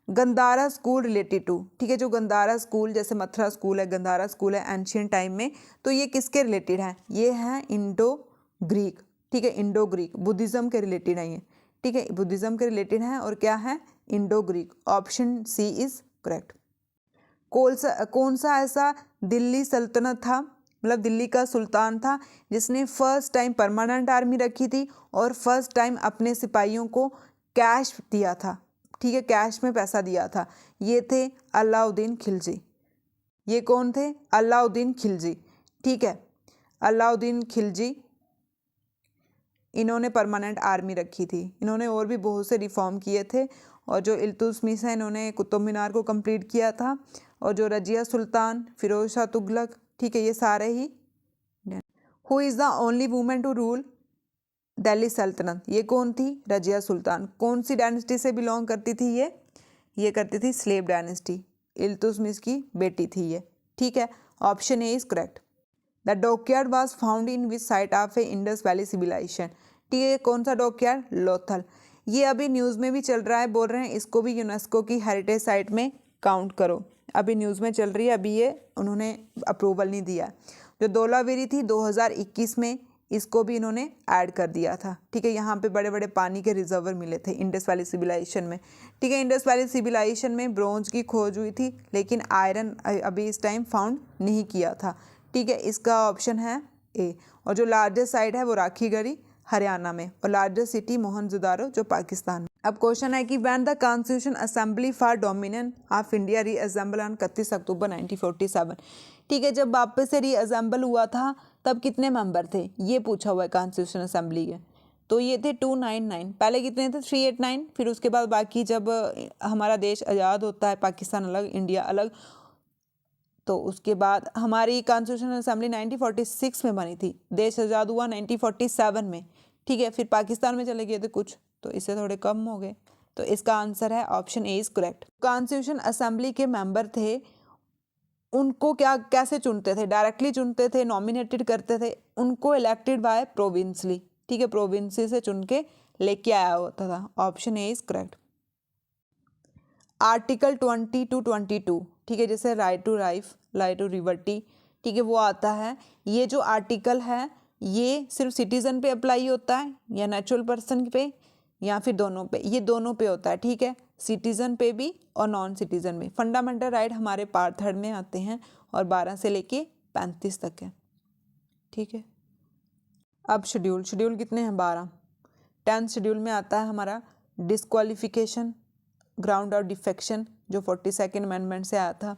Gandhara school related to, ठीक है, जो गंधारा स्कूल जैसे मथुरा स्कूल है, गंधारा स्कूल है एंशियंट टाइम में, तो ये किसके रिलेटेड है? ये है इंडो ग्रीक। ठीक है, इंडो ग्रीक बुद्धिज़्म के रिलेटेड है ये। ठीक है, बुद्धिज़्म के रिलेटेड है और क्या है? Indo Greek. Option C is correct. कौन सा ऐसा दिल्ली सल्तनत था, मतलब दिल्ली का सुल्तान था, जिसने फर्स्ट टाइम परमानेंट आर्मी रखी थी और फर्स्ट टाइम अपने सिपाहियों को कैश दिया था? ठीक है, कैश में पैसा दिया था। ये थे अलाउद्दीन खिलजी। ये कौन थे? अलाउद्दीन खिलजी। ठीक है, अलाउद्दीन खिलजी, इन्होंने परमानेंट आर्मी रखी थी। इन्होंने और भी बहुत से रिफॉर्म किए थे, और जो इल्तुतमिश है इन्होंने कुतुब मीनार को कंप्लीट किया था, और जो रजिया सुल्तान, फिरोज शाह तुगलक, ठीक है, ये सारे ही। Who is the only women to rule Delhi सल्तनत? ये कौन थी? रजिया सुल्तान। कौन सी डायनेस्टी से बिलोंग करती थी ये करती थी स्लेव डायनेस्टी। इल्तुतमिश की बेटी थी ये। ठीक है, option A is correct. The dockyard was found in which site of a Indus valley civilization? ठीक है, कौन सा डॉकयार्ड? लोथल। ये अभी न्यूज़ में भी चल रहा है, बोल रहे हैं इसको भी यूनेस्को की हेरिटेज साइट में काउंट करो। अभी न्यूज़ में चल रही है, अभी ये उन्होंने अप्रूवल नहीं दिया। जो धौलावीरी थी 2021 में, इसको भी इन्होंने ऐड कर दिया था। ठीक है, यहाँ पे बड़े बड़े पानी के रिजर्वर मिले थे इंडस वैली सिविलाइजेशन में। ठीक है, इंडस वैली सिविलाइजेशन में ब्रोंज की खोज हुई थी, लेकिन आयरन अभी इस टाइम फाउंड नहीं किया था। ठीक है, इसका ऑप्शन है ए। और जो लार्जेस्ट साइट है वो राखीगढ़ी हरियाणा में, और लार्जेस्ट सिटी मोहनजोदारो जो पाकिस्तान में। अब क्वेश्चन है कि when the constitution assembly for dominion of India reassemble on 31 अक्टूबर 1947? ठीक है, जब वापस से रीअसेंबल हुआ था तब कितने मेंबर थे, ये पूछा हुआ है कॉन्स्टिट्यूशन असेंबली के। तो ये थे 299। पहले कितने थे? 389। फिर उसके बाद बाकी जब हमारा देश आज़ाद होता है, पाकिस्तान अलग इंडिया अलग, तो उसके बाद हमारी कॉन्स्टिट्यूशन असेंबली 1946 में बनी थी। देश आज़ाद हुआ 1947 में। ठीक है, फिर पाकिस्तान में चले गए थे कुछ, तो इससे थोड़े कम हो गए। तो इसका आंसर है option A is correct. Constitution assembly के मेंबर थे, उनको कैसे चुनते थे? डायरेक्टली चुनते थे, नॉमिनेटेड करते थे? उनको इलेक्टेड बाय प्रोविंसली। ठीक है, प्रोविंसी से चुन के लेके आया होता था। Option A is correct. Article 20 to 22, ठीक है, जैसे right to life, right to liberty, ठीक है, वो आता है। ये जो आर्टिकल है ये सिर्फ सिटीजन पे अप्लाई होता है या नेचुरल पर्सन पे, या फिर दोनों पे? ये दोनों पे होता है। ठीक है, सिटीजन पे भी और नॉन सिटीजन में। फंडामेंटल राइट हमारे पार्ट 3 में आते हैं और 12 से लेके 35 तक है। ठीक है, अब शेड्यूल कितने हैं? 12। 10th शेड्यूल में आता है हमारा डिस्क्वालिफिकेशन, ग्राउंड ऑफ डिफेक्शन जो 42nd अमेंडमेंट से आया था,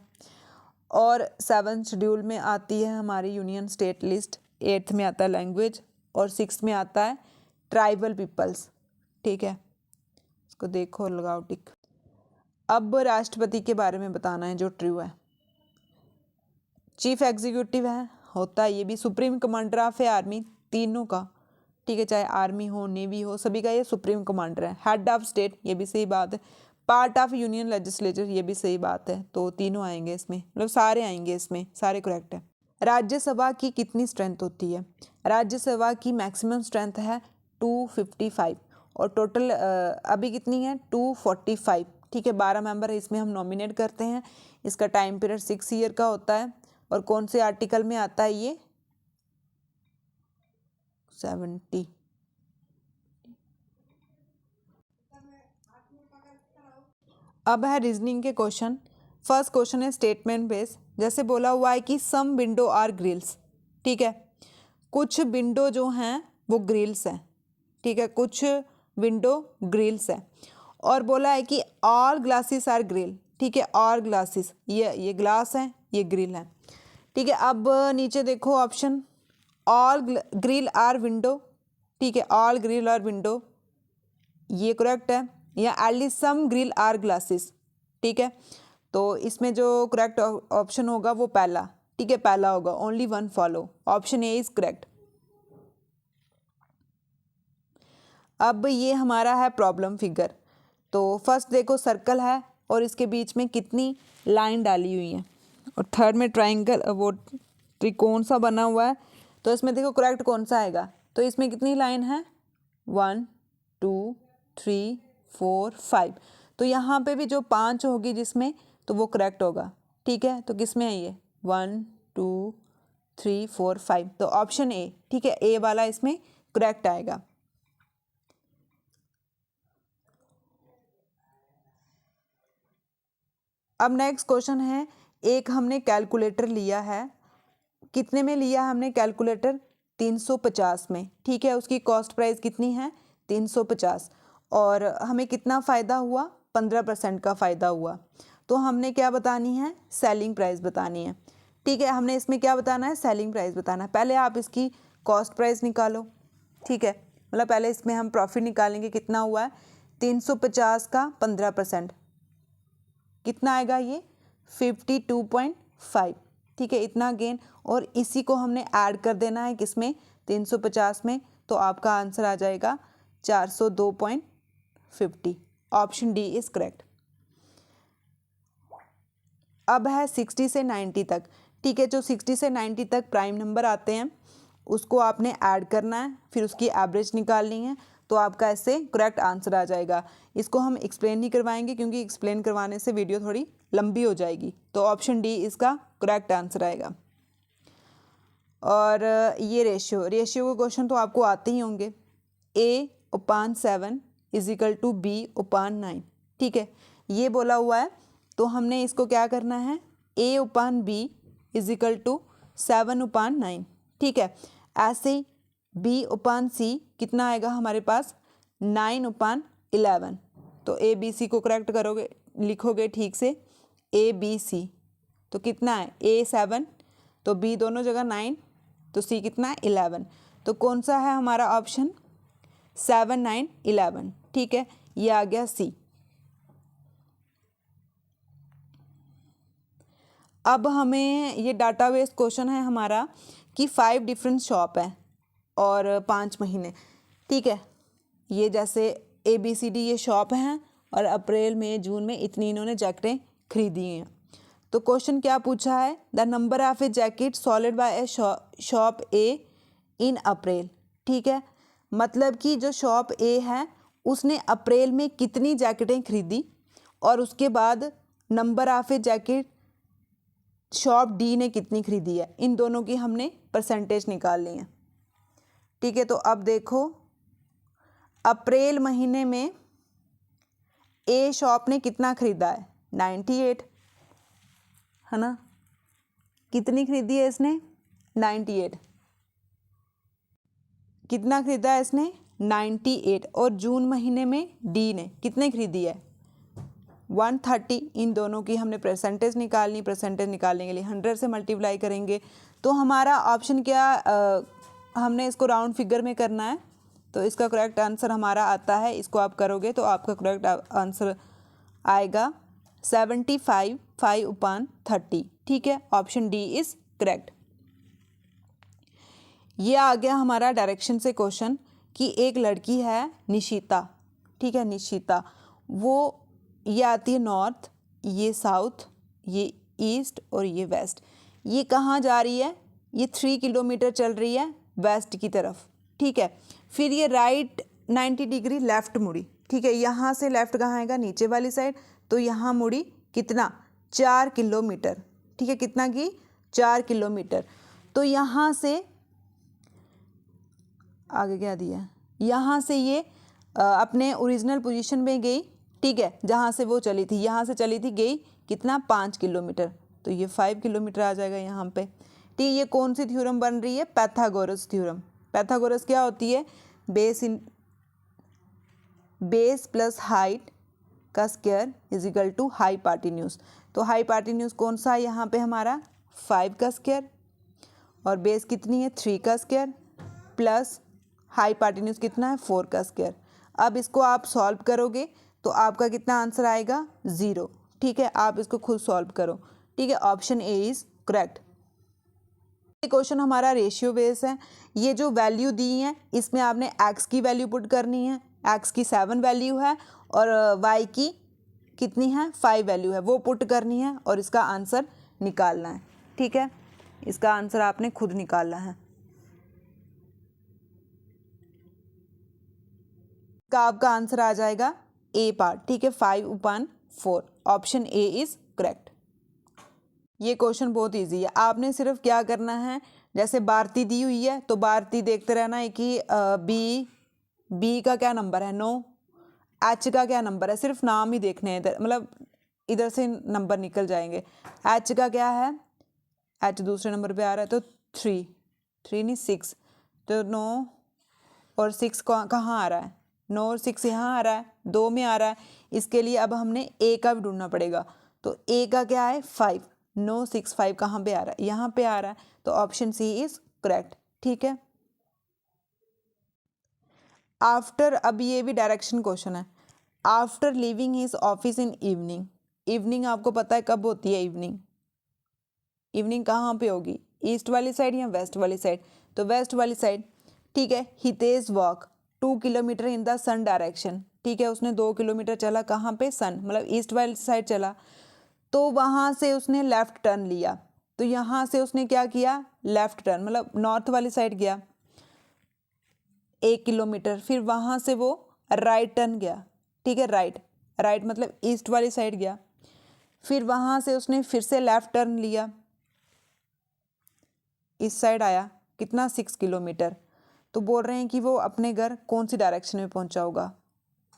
और 7th शेड्यूल में आती है हमारी यूनियन स्टेट लिस्ट, 8th में आता है लैंग्वेज, और 6th में आता है ट्राइबल पीपल्स। ठीक है, इसको देखो और लगाओ टिक। अब राष्ट्रपति के बारे में बताना है जो ट्रू है। चीफ एग्जीक्यूटिव है, होता है ये भी supreme commander of A army, तीनों का। ठीक है, चाहे आर्मी हो, नेवी हो, सभी का ये सुप्रीम कमांडर है। हेड ऑफ स्टेट, ये भी सही बात है। पार्ट ऑफ यूनियन लेजिस्लेचर, ये भी सही बात है। तो तीनों आएंगे इसमें, मतलब सारे आएंगे इसमें, सारे करेक्ट है। राज्यसभा की कितनी स्ट्रेंथ होती है? राज्यसभा की मैक्सिमम स्ट्रेंथ है 255, और टोटल अभी कितनी है? 245। ठीक है, 12 मेंबर इसमें हम नॉमिनेट करते हैं। इसका टाइम पीरियड 6 ईयर का होता है। और कौन से आर्टिकल में आता है ये? 70। अब है रीजनिंग के क्वेश्चन। फर्स्ट क्वेश्चन है स्टेटमेंट बेस। जैसे बोला हुआ है कि सम विंडो आर ग्रिल्स। ठीक है, कुछ विंडो जो हैं वो ग्रिल्स हैं। ठीक है, कुछ विंडो ग्रिल्स है। और बोला है कि ऑल ग्लासेस आर ग्रिल। ठीक है, ऑल ग्लासेस, ये ग्लास है, ये ग्रिल है। ठीक है, अब नीचे देखो option, all grill are window. ठीक है, ऑल ग्रिल आर विंडो, ये करेक्ट है। या at least some grill are glasses. ठीक है, तो इसमें जो करेक्ट ऑप्शन होगा वो पहला, ठीक है, पहला होगा only one follow, option A is correct. अब ये हमारा है प्रॉब्लम फिगर। तो फर्स्ट देखो सर्कल है और इसके बीच में कितनी लाइन डाली हुई है, और थर्ड में ट्राइंगल वो त्रिकोण सा बना हुआ है। तो इसमें देखो करेक्ट कौन सा आएगा, तो इसमें कितनी लाइन है 1 2 3 4 5, तो यहाँ पे भी जो 5 होगी जिसमें, तो वो करेक्ट होगा। ठीक है, तो किस में है ये 1 2 3 4 5, तो ऑप्शन ए, ठीक है, ए वाला इसमें करेक्ट आएगा। अब नेक्स्ट क्वेश्चन है, एक हमने कैलकुलेटर लिया है, कितने में लिया है हमने कैलकुलेटर 350 में। ठीक है, उसकी कॉस्ट प्राइस कितनी है 350, और हमें कितना फ़ायदा हुआ 15% का फ़ायदा हुआ। तो हमने क्या बतानी है, सेलिंग प्राइस बतानी है। ठीक है, हमने इसमें क्या बताना है, सेलिंग प्राइस बताना है। पहले आप इसकी कॉस्ट प्राइस निकालो। ठीक है, मतलब पहले इसमें हम प्रॉफिट निकालेंगे, कितना हुआ है 350 का 15%, कितना आएगा ये 52.5। ठीक है, इतना गेन, और इसी को हमने ऐड कर देना है किसमें 350 में, तो आपका आंसर आ जाएगा 402.50। Option D is correct. अब है 60 से 90 तक। ठीक है, जो 60 से 90 तक प्राइम नंबर आते हैं उसको आपने ऐड करना है, फिर उसकी एवरेज निकालनी है, तो आपका ऐसे करेक्ट आंसर आ जाएगा। इसको हम एक्सप्लेन नहीं करवाएंगे क्योंकि एक्सप्लेन करवाने से वीडियो थोड़ी लंबी हो जाएगी, तो ऑप्शन डी इसका करेक्ट आंसर आएगा। और ये रेशियो के क्वेश्चन तो आपको आते ही होंगे, A/7 = B/9। ठीक है, ये बोला हुआ है, तो हमने इसको क्या करना है A/B = 7/9। ठीक है, ऐसे ही B/C कितना आएगा हमारे पास 9/11। तो ABC को करेक्ट करोगे, लिखोगे ठीक से ABC, तो कितना है A 7, तो B दोनों जगह 9, तो C कितना है 11। तो कौन सा है हमारा ऑप्शन 7 9 11। ठीक है, ये आ गया C। अब हमें ये डाटाबेस क्वेश्चन है हमारा कि 5 डिफरेंट शॉप है और 5 महीने। ठीक है, ये जैसे ABCD ये शॉप हैं और अप्रैल में जून में इतनी इन्होंने जैकेटें खरीदी हैं। तो क्वेश्चन क्या पूछा है, the number of a jacket sold by a shop A in April. ठीक है, मतलब कि जो शॉप ए है उसने अप्रैल में कितनी जैकेटें खरीदी, और उसके बाद number of a jacket shop D ने कितनी खरीदी है, इन दोनों की हमने परसेंटेज निकालनी है। ठीक है, तो अब देखो अप्रैल महीने में ए शॉप ने कितना खरीदा है 98, है ना, कितनी खरीदी है इसने 98, कितना खरीदा है इसने 98। और जून महीने में डी ने कितने खरीदी है 130। इन दोनों की हमने परसेंटेज निकालनी, परसेंटेज निकालने के लिए 100 से मल्टीप्लाई करेंगे, तो हमारा ऑप्शन क्या हमने इसको राउंड फिगर में करना है, तो इसका करेक्ट आंसर हमारा आता है, इसको आप करोगे तो आपका करेक्ट आंसर आएगा 75 5/30। ठीक है, ऑप्शन डी इज करेक्ट। ये आ गया हमारा डायरेक्शन से क्वेश्चन कि एक लड़की है निशिता। ठीक है, निशिता वो ये आती है नॉर्थ, ये साउथ, ये ईस्ट और ये वेस्ट। ये कहाँ जा रही है, ये 3 किलोमीटर चल रही है वेस्ट की तरफ। ठीक है, फिर ये राइट 90 डिग्री लेफ़्ट मुड़ी। ठीक है, यहाँ से लेफ़्ट कहाँ आएगा नीचे वाली साइड, तो यहाँ मुड़ी कितना 4 किलोमीटर। ठीक है, कितना की 4 किलोमीटर। तो यहाँ से आगे क्या दिया, यहाँ से ये अपने ओरिजिनल पोजीशन में गई। ठीक है, जहाँ से वो चली थी, यहाँ से चली थी, गई कितना 5 किलोमीटर, तो ये 5 किलोमीटर आ जाएगा यहाँ पे। ठीक, ये कौन सी थ्योरम बन रही है, पैथागोरस थ्योरम। पैथागोरस क्या होती है, बेस प्लस हाइट का स्क्वायर = हाइपोटेन्यूज। तो हाइपोटेन्यूज कौन सा है यहाँ पे हमारा 5 का स्क्वायर, और बेस कितनी है 3 का स्क्वायर, प्लस हाइपोटेन्यूज कितना है 4 का स्क्वायर। अब इसको आप सॉल्व करोगे तो आपका कितना आंसर आएगा 0। ठीक है, आप इसको खुद सॉल्व करो। ठीक है, ऑप्शन ए इज करेक्ट। ये क्वेश्चन हमारा रेशियो बेस है। ये जो वैल्यू दी है इसमें आपने x की वैल्यू पुट करनी है, x की 7 वैल्यू है और y की कितनी है 5 वैल्यू है, वो पुट करनी है और इसका आंसर निकालना है। ठीक है, इसका आंसर आपने खुद निकालना है। का आपका आंसर आ जाएगा ए पार्ट। ठीक है, 5/4 ऑप्शन ए इज करेक्ट। ये क्वेश्चन बहुत इजी है। आपने सिर्फ क्या करना है, जैसे भारती दी हुई है तो भारती देखते रहना है कि बी का क्या नंबर है 9, एच का क्या नंबर है, सिर्फ नाम ही देखने हैं इधर, मतलब इधर से नंबर निकल जाएंगे। एच का क्या है, एच दूसरे नंबर पे आ रहा है तो 3 नहीं 6, तो 9 और 6 कहाँ आ रहा है, 9 और 6 यहाँ आ रहा है, 2 में आ रहा है। इसके लिए अब हमने ए का भी ढूंढना पड़ेगा। तो ए का क्या है 5, 9 6 5 कहाँ पे आ रहा है, यहाँ पे आ रहा है, तो ऑप्शन सी इज करेक्ट। ठीक है, आफ्टर, अब ये भी डायरेक्शन क्वेश्चन है। After living his office in evening, evening आपको पता है कब होती है इवनिंग, इवनिंग कहाँ पे होगी, ईस्ट वाली साइड या वेस्ट वाली साइड, तो वेस्ट वाली साइड। ठीक है, Hitesh walk 2 kilometre in the sun direction. ठीक है, उसने 2 किलोमीटर चला कहाँ पे, सन मतलब ईस्ट वाली साइड चला, तो वहाँ से उसने लेफ्ट टर्न लिया। तो यहाँ से उसने क्या किया, लेफ्ट टर्न मतलब नॉर्थ वाली साइड गया 1 किलोमीटर, फिर वहाँ से वो राइट टर्न गया। ठीक है, राइट, राइट मतलब ईस्ट वाली साइड गया, फिर वहाँ से उसने फिर से लेफ्ट टर्न लिया, इस साइड आया, कितना 6 किलोमीटर। तो बोल रहे हैं कि वो अपने घर कौन सी डायरेक्शन में पहुंचा होगा,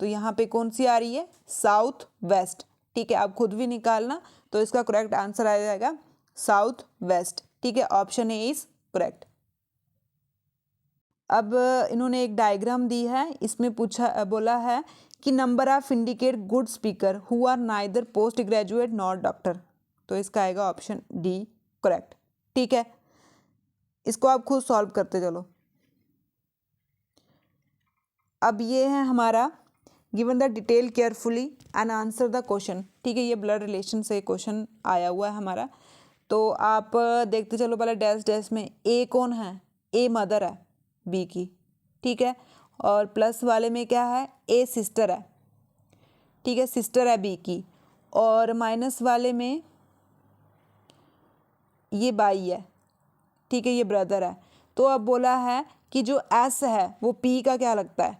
तो यहाँ पे कौन सी आ रही है, साउथ वेस्ट। ठीक है, आप खुद भी निकालना, तो इसका करेक्ट आंसर आ जाएगा साउथ वेस्ट। ठीक है, ऑप्शन ए इज करेक्ट। अब इन्होंने एक डायग्राम दी है, इसमें पूछा बोला है कि number of indicate good speaker who are neither post graduate not doctor, तो इसका आएगा ऑप्शन डी करेक्ट। ठीक है, इसको आप खुद सॉल्व करते चलो। अब ये है हमारा given the detail carefully and answer the question. ठीक है, ये ब्लड रिलेशन से क्वेश्चन आया हुआ है हमारा, तो आप देखते चलो। पहले डैश डैश में ए कौन है, ए मदर है बी की। ठीक है, और प्लस वाले में क्या है, ए सिस्टर है। ठीक है, सिस्टर है बी की, और माइनस वाले में ये बाई है। ठीक है, ये ब्रदर है। तो अब बोला है कि जो एस है वो पी का क्या लगता है।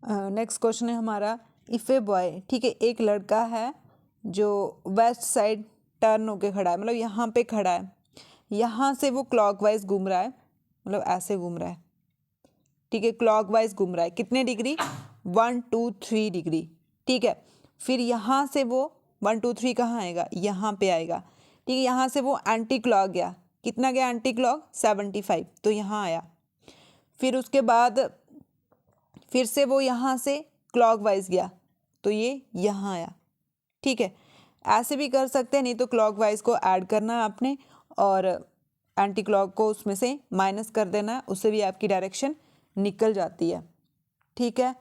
नेक्स्ट क्वेश्चन है हमारा, इफ़ ए बॉय, ठीक है, एक लड़का है जो वेस्ट साइड टर्न होके खड़ा है, मतलब यहाँ पे खड़ा है, यहाँ से वो क्लॉकवाइज घूम रहा है, मतलब ऐसे घूम रहा है। ठीक है, क्लॉकवाइज घूम रहा है, कितने डिग्री, 1 2 3 डिग्री। ठीक है, फिर यहाँ से वो 1 2 3 कहाँ आएगा, यहाँ पे आएगा। ठीक है, यहाँ से वो एंटी क्लॉक गया, कितना गया एंटी क्लॉक, 75, तो यहाँ आया। फिर उसके बाद फिर से वो यहाँ से क्लॉकवाइज गया, तो ये यहाँ आया। ठीक है, ऐसे भी कर सकते हैं, नहीं तो क्लॉकवाइज को ऐड करना है आपने और एंटी क्लॉक को उसमें से माइनस कर देना है, उससे भी आपकी डायरेक्शन निकल जाती है। ठीक है,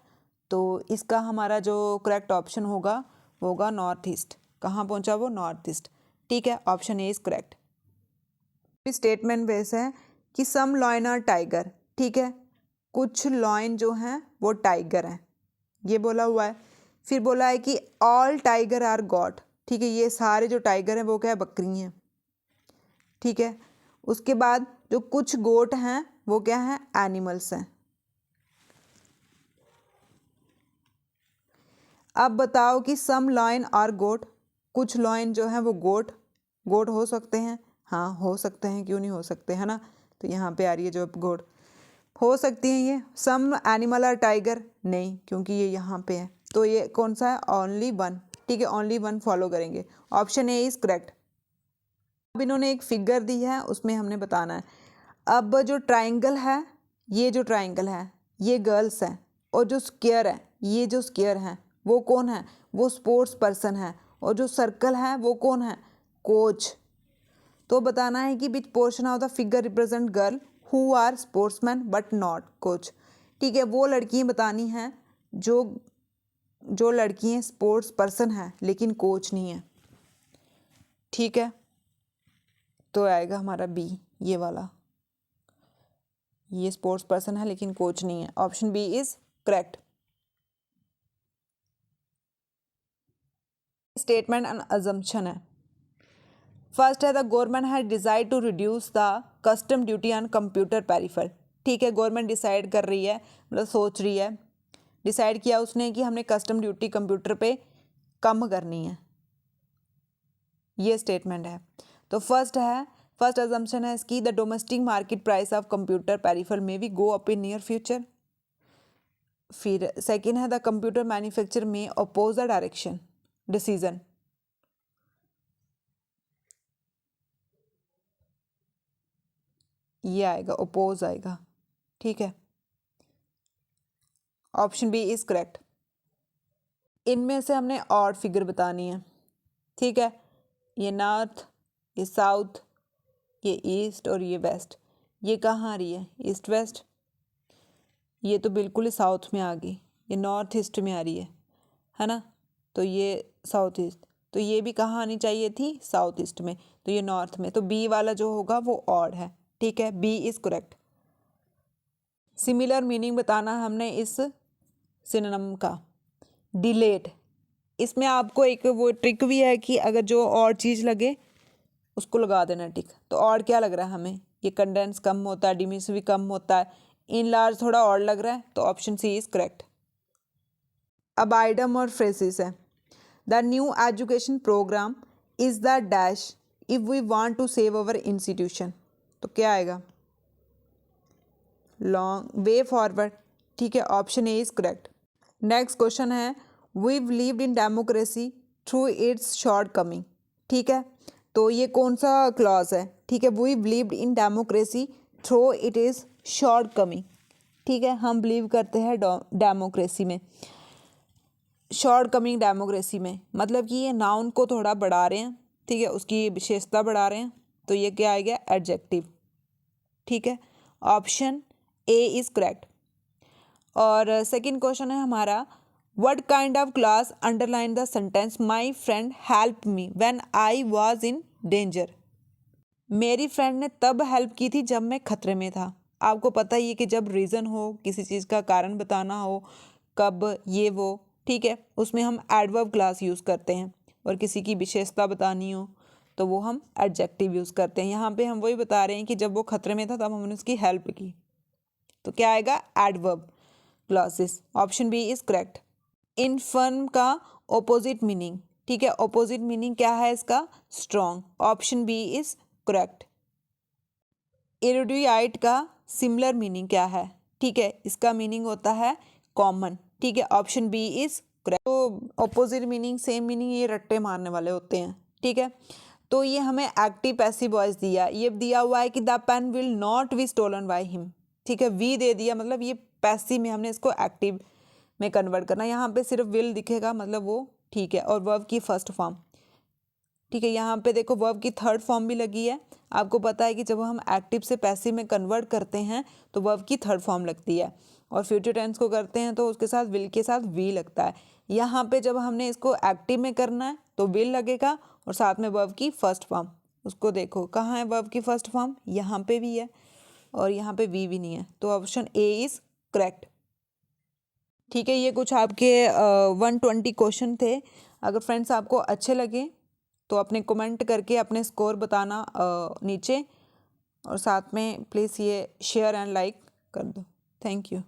तो इसका हमारा जो करेक्ट ऑप्शन होगा वो होगा नॉर्थ ईस्ट। कहाँ पहुँचा वो, नॉर्थ ईस्ट। ठीक है, option A is correct. Statement base है कि सम लॉयन आर टाइगर। ठीक है, कुछ लॉयन जो हैं वो टाइगर हैं, ये बोला हुआ है। फिर बोला है कि ऑल टाइगर आर गॉट। ठीक है, ये सारे जो टाइगर हैं वो क्या है, बकरी हैं। ठीक है, उसके बाद जो कुछ गोट हैं वो क्या हैं, एनिमल्स हैं। अब बताओ कि सम लॉयन आर गोट, कुछ लॉयन जो हैं वो गोट हो सकते हैं, हाँ हो सकते हैं, क्यों नहीं हो सकते, है ना। तो यहाँ पे आ रही है जो गोट हो सकती हैं ये। सम एनिमल आर टाइगर, नहीं, क्योंकि ये यहाँ पे है, तो ये कौन सा है, ओनली वन। ठीक है, ओनली वन फॉलो करेंगे, ऑप्शन ए इज करेक्ट। अब इन्होंने एक फिगर दी है, उसमें हमने बताना है। अब जो ट्राइंगल है, ये जो ट्राइंगल है ये गर्ल्स है, और जो स्क्वायर है, ये जो स्क्वायर है वो कौन है, वो स्पोर्ट्स पर्सन है, और जो सर्कल है वो कौन है, कोच। तो बताना है कि which portion of the figure represent girl who are sportsman but not coach. ठीक है, वो लड़कियां बतानी हैं जो लड़कियां स्पोर्ट्स पर्सन हैं लेकिन कोच नहीं है। ठीक है, तो आएगा हमारा बी, ये वाला। ये स्पोर्ट्स पर्सन है लेकिन कोच नहीं है। Option B is correct. Statement and assumption है। फर्स्ट है the government has decide to reduce the custom duty on computer peripheral. ठीक है, गवर्नमेंट डिसाइड कर रही है, मतलब सोच रही है, डिसाइड किया उसने कि हमने कस्टम ड्यूटी कंप्यूटर पे कम करनी है। ये स्टेटमेंट है। तो फर्स्ट अजम्पशन है इसकी, the domestic market price of computer peripheral में भी go up in near future. फिर सेकेंड है द कंप्यूटर मैन्युफैक्चर में अपोज द डायरेक्शन डिसीजन। ये आएगा, अपोज आएगा। ठीक है, ऑप्शन बी इज करेक्ट। इनमें से हमने ऑड फिगर बतानी है। ठीक है, ये नॉर्थ, ये साउथ, ये ईस्ट और ये वेस्ट। ये कहाँ आ रही है? East west. ये तो बिल्कुल ही साउथ में आ गई, ये नॉर्थ ईस्ट में आ रही है ना। तो ये साउथ ईस्ट, तो ये भी कहाँ आनी चाहिए थी? साउथ ईस्ट में। तो ये नॉर्थ में, तो बी वाला जो होगा वो ऑड है। ठीक है, B is correct. Similar meaning बताना हमने इस सिनोनिम का। डिलेट, इसमें आपको एक वो ट्रिक भी है कि अगर जो और चीज़ लगे उसको लगा देना टिक। तो और क्या लग रहा है हमें? ये कंडेंस कम होता है, डिमिनिश भी कम होता है, इन लार्ज थोड़ा और लग रहा है, तो ऑप्शन सी इज करेक्ट। अब आइटम और फ्रेजेस है। The new education program is the dash if we want to save our institution. तो क्या आएगा? Long way forward. ठीक है, option A is correct. Next question है, we believed in democracy through its shortcoming. ठीक है, तो ये कौन सा क्लॉज है? ठीक है, we believed in democracy through it is shortcoming. ठीक है, हम बिलीव करते हैं डेमोक्रेसी में, शॉर्ट कमिंग डेमोक्रेसी में, मतलब कि ये नाउन को थोड़ा बढ़ा रहे हैं। ठीक है, उसकी विशेषता बढ़ा रहे हैं, तो ये क्या आ गया? एडजेक्टिव। ठीक है, ऑप्शन ए इज करेक्ट। और सेकंड क्वेश्चन है हमारा, what kind of class underline the sentence my friend help me when I was in danger. मेरी फ्रेंड ने तब हेल्प की थी जब मैं खतरे में था। आपको पता ही है कि जब रीज़न हो, किसी चीज़ का कारण बताना हो, कब, ये वो, ठीक है, उसमें हम एडवर्ब क्लास यूज़ करते हैं। और किसी की विशेषता बतानी हो तो वो हम एडजेक्टिव यूज़ करते हैं। यहाँ पे हम वही बता रहे हैं कि जब वो खतरे में था तब हमने उसकी हेल्प की। तो क्या आएगा? Adverb clauses. Option B is correct. Infirm का ऑपोजिट मीनिंग। ठीक है, ऑपोजिट मीनिंग क्या है इसका? Strong. Option B is correct. Erudite का सिमिलर मीनिंग क्या है? ठीक है, इसका मीनिंग होता है कॉमन। ठीक है, ऑप्शन बी इज करेक्ट। तो ऑपोजिट मीनिंग, सेम मीनिंग, ये रट्टे मारने वाले होते हैं। ठीक है, तो ये हमें एक्टिव पैसिव वॉइस दिया। ये दिया हुआ है कि the pen will not be stolen by him. ठीक है, वी दे दिया, मतलब ये पैसिव में हमने इसको एक्टिव में कन्वर्ट करना। यहाँ पे सिर्फ विल दिखेगा, मतलब वो ठीक है। और वर्ब की फर्स्ट फॉर्म। ठीक है, यहाँ पे देखो वर्ब की थर्ड फॉर्म भी लगी है। आपको पता है कि जब हम एक्टिव से पैसिव में कन्वर्ट करते हैं तो वर्ब की थर्ड फॉर्म लगती है, और फ्यूचर टेंस को करते हैं तो उसके साथ विल के साथ वी लगता है। यहाँ पे जब हमने इसको एक्टिव में करना है तो विल लगेगा और साथ में वर्ब की फर्स्ट फॉर्म। उसको देखो कहाँ है वर्ब की फर्स्ट फॉर्म? यहाँ पे भी है और यहाँ पे वी भी नहीं है, तो ऑप्शन ए इज करेक्ट। ठीक है, ये कुछ आपके 120 क्वेश्चन थे। अगर फ्रेंड्स आपको अच्छे लगे तो अपने कमेंट करके अपने स्कोर बताना नीचे, और साथ में प्लीज़ ये शेयर एंड लाइक कर दो। Thank you.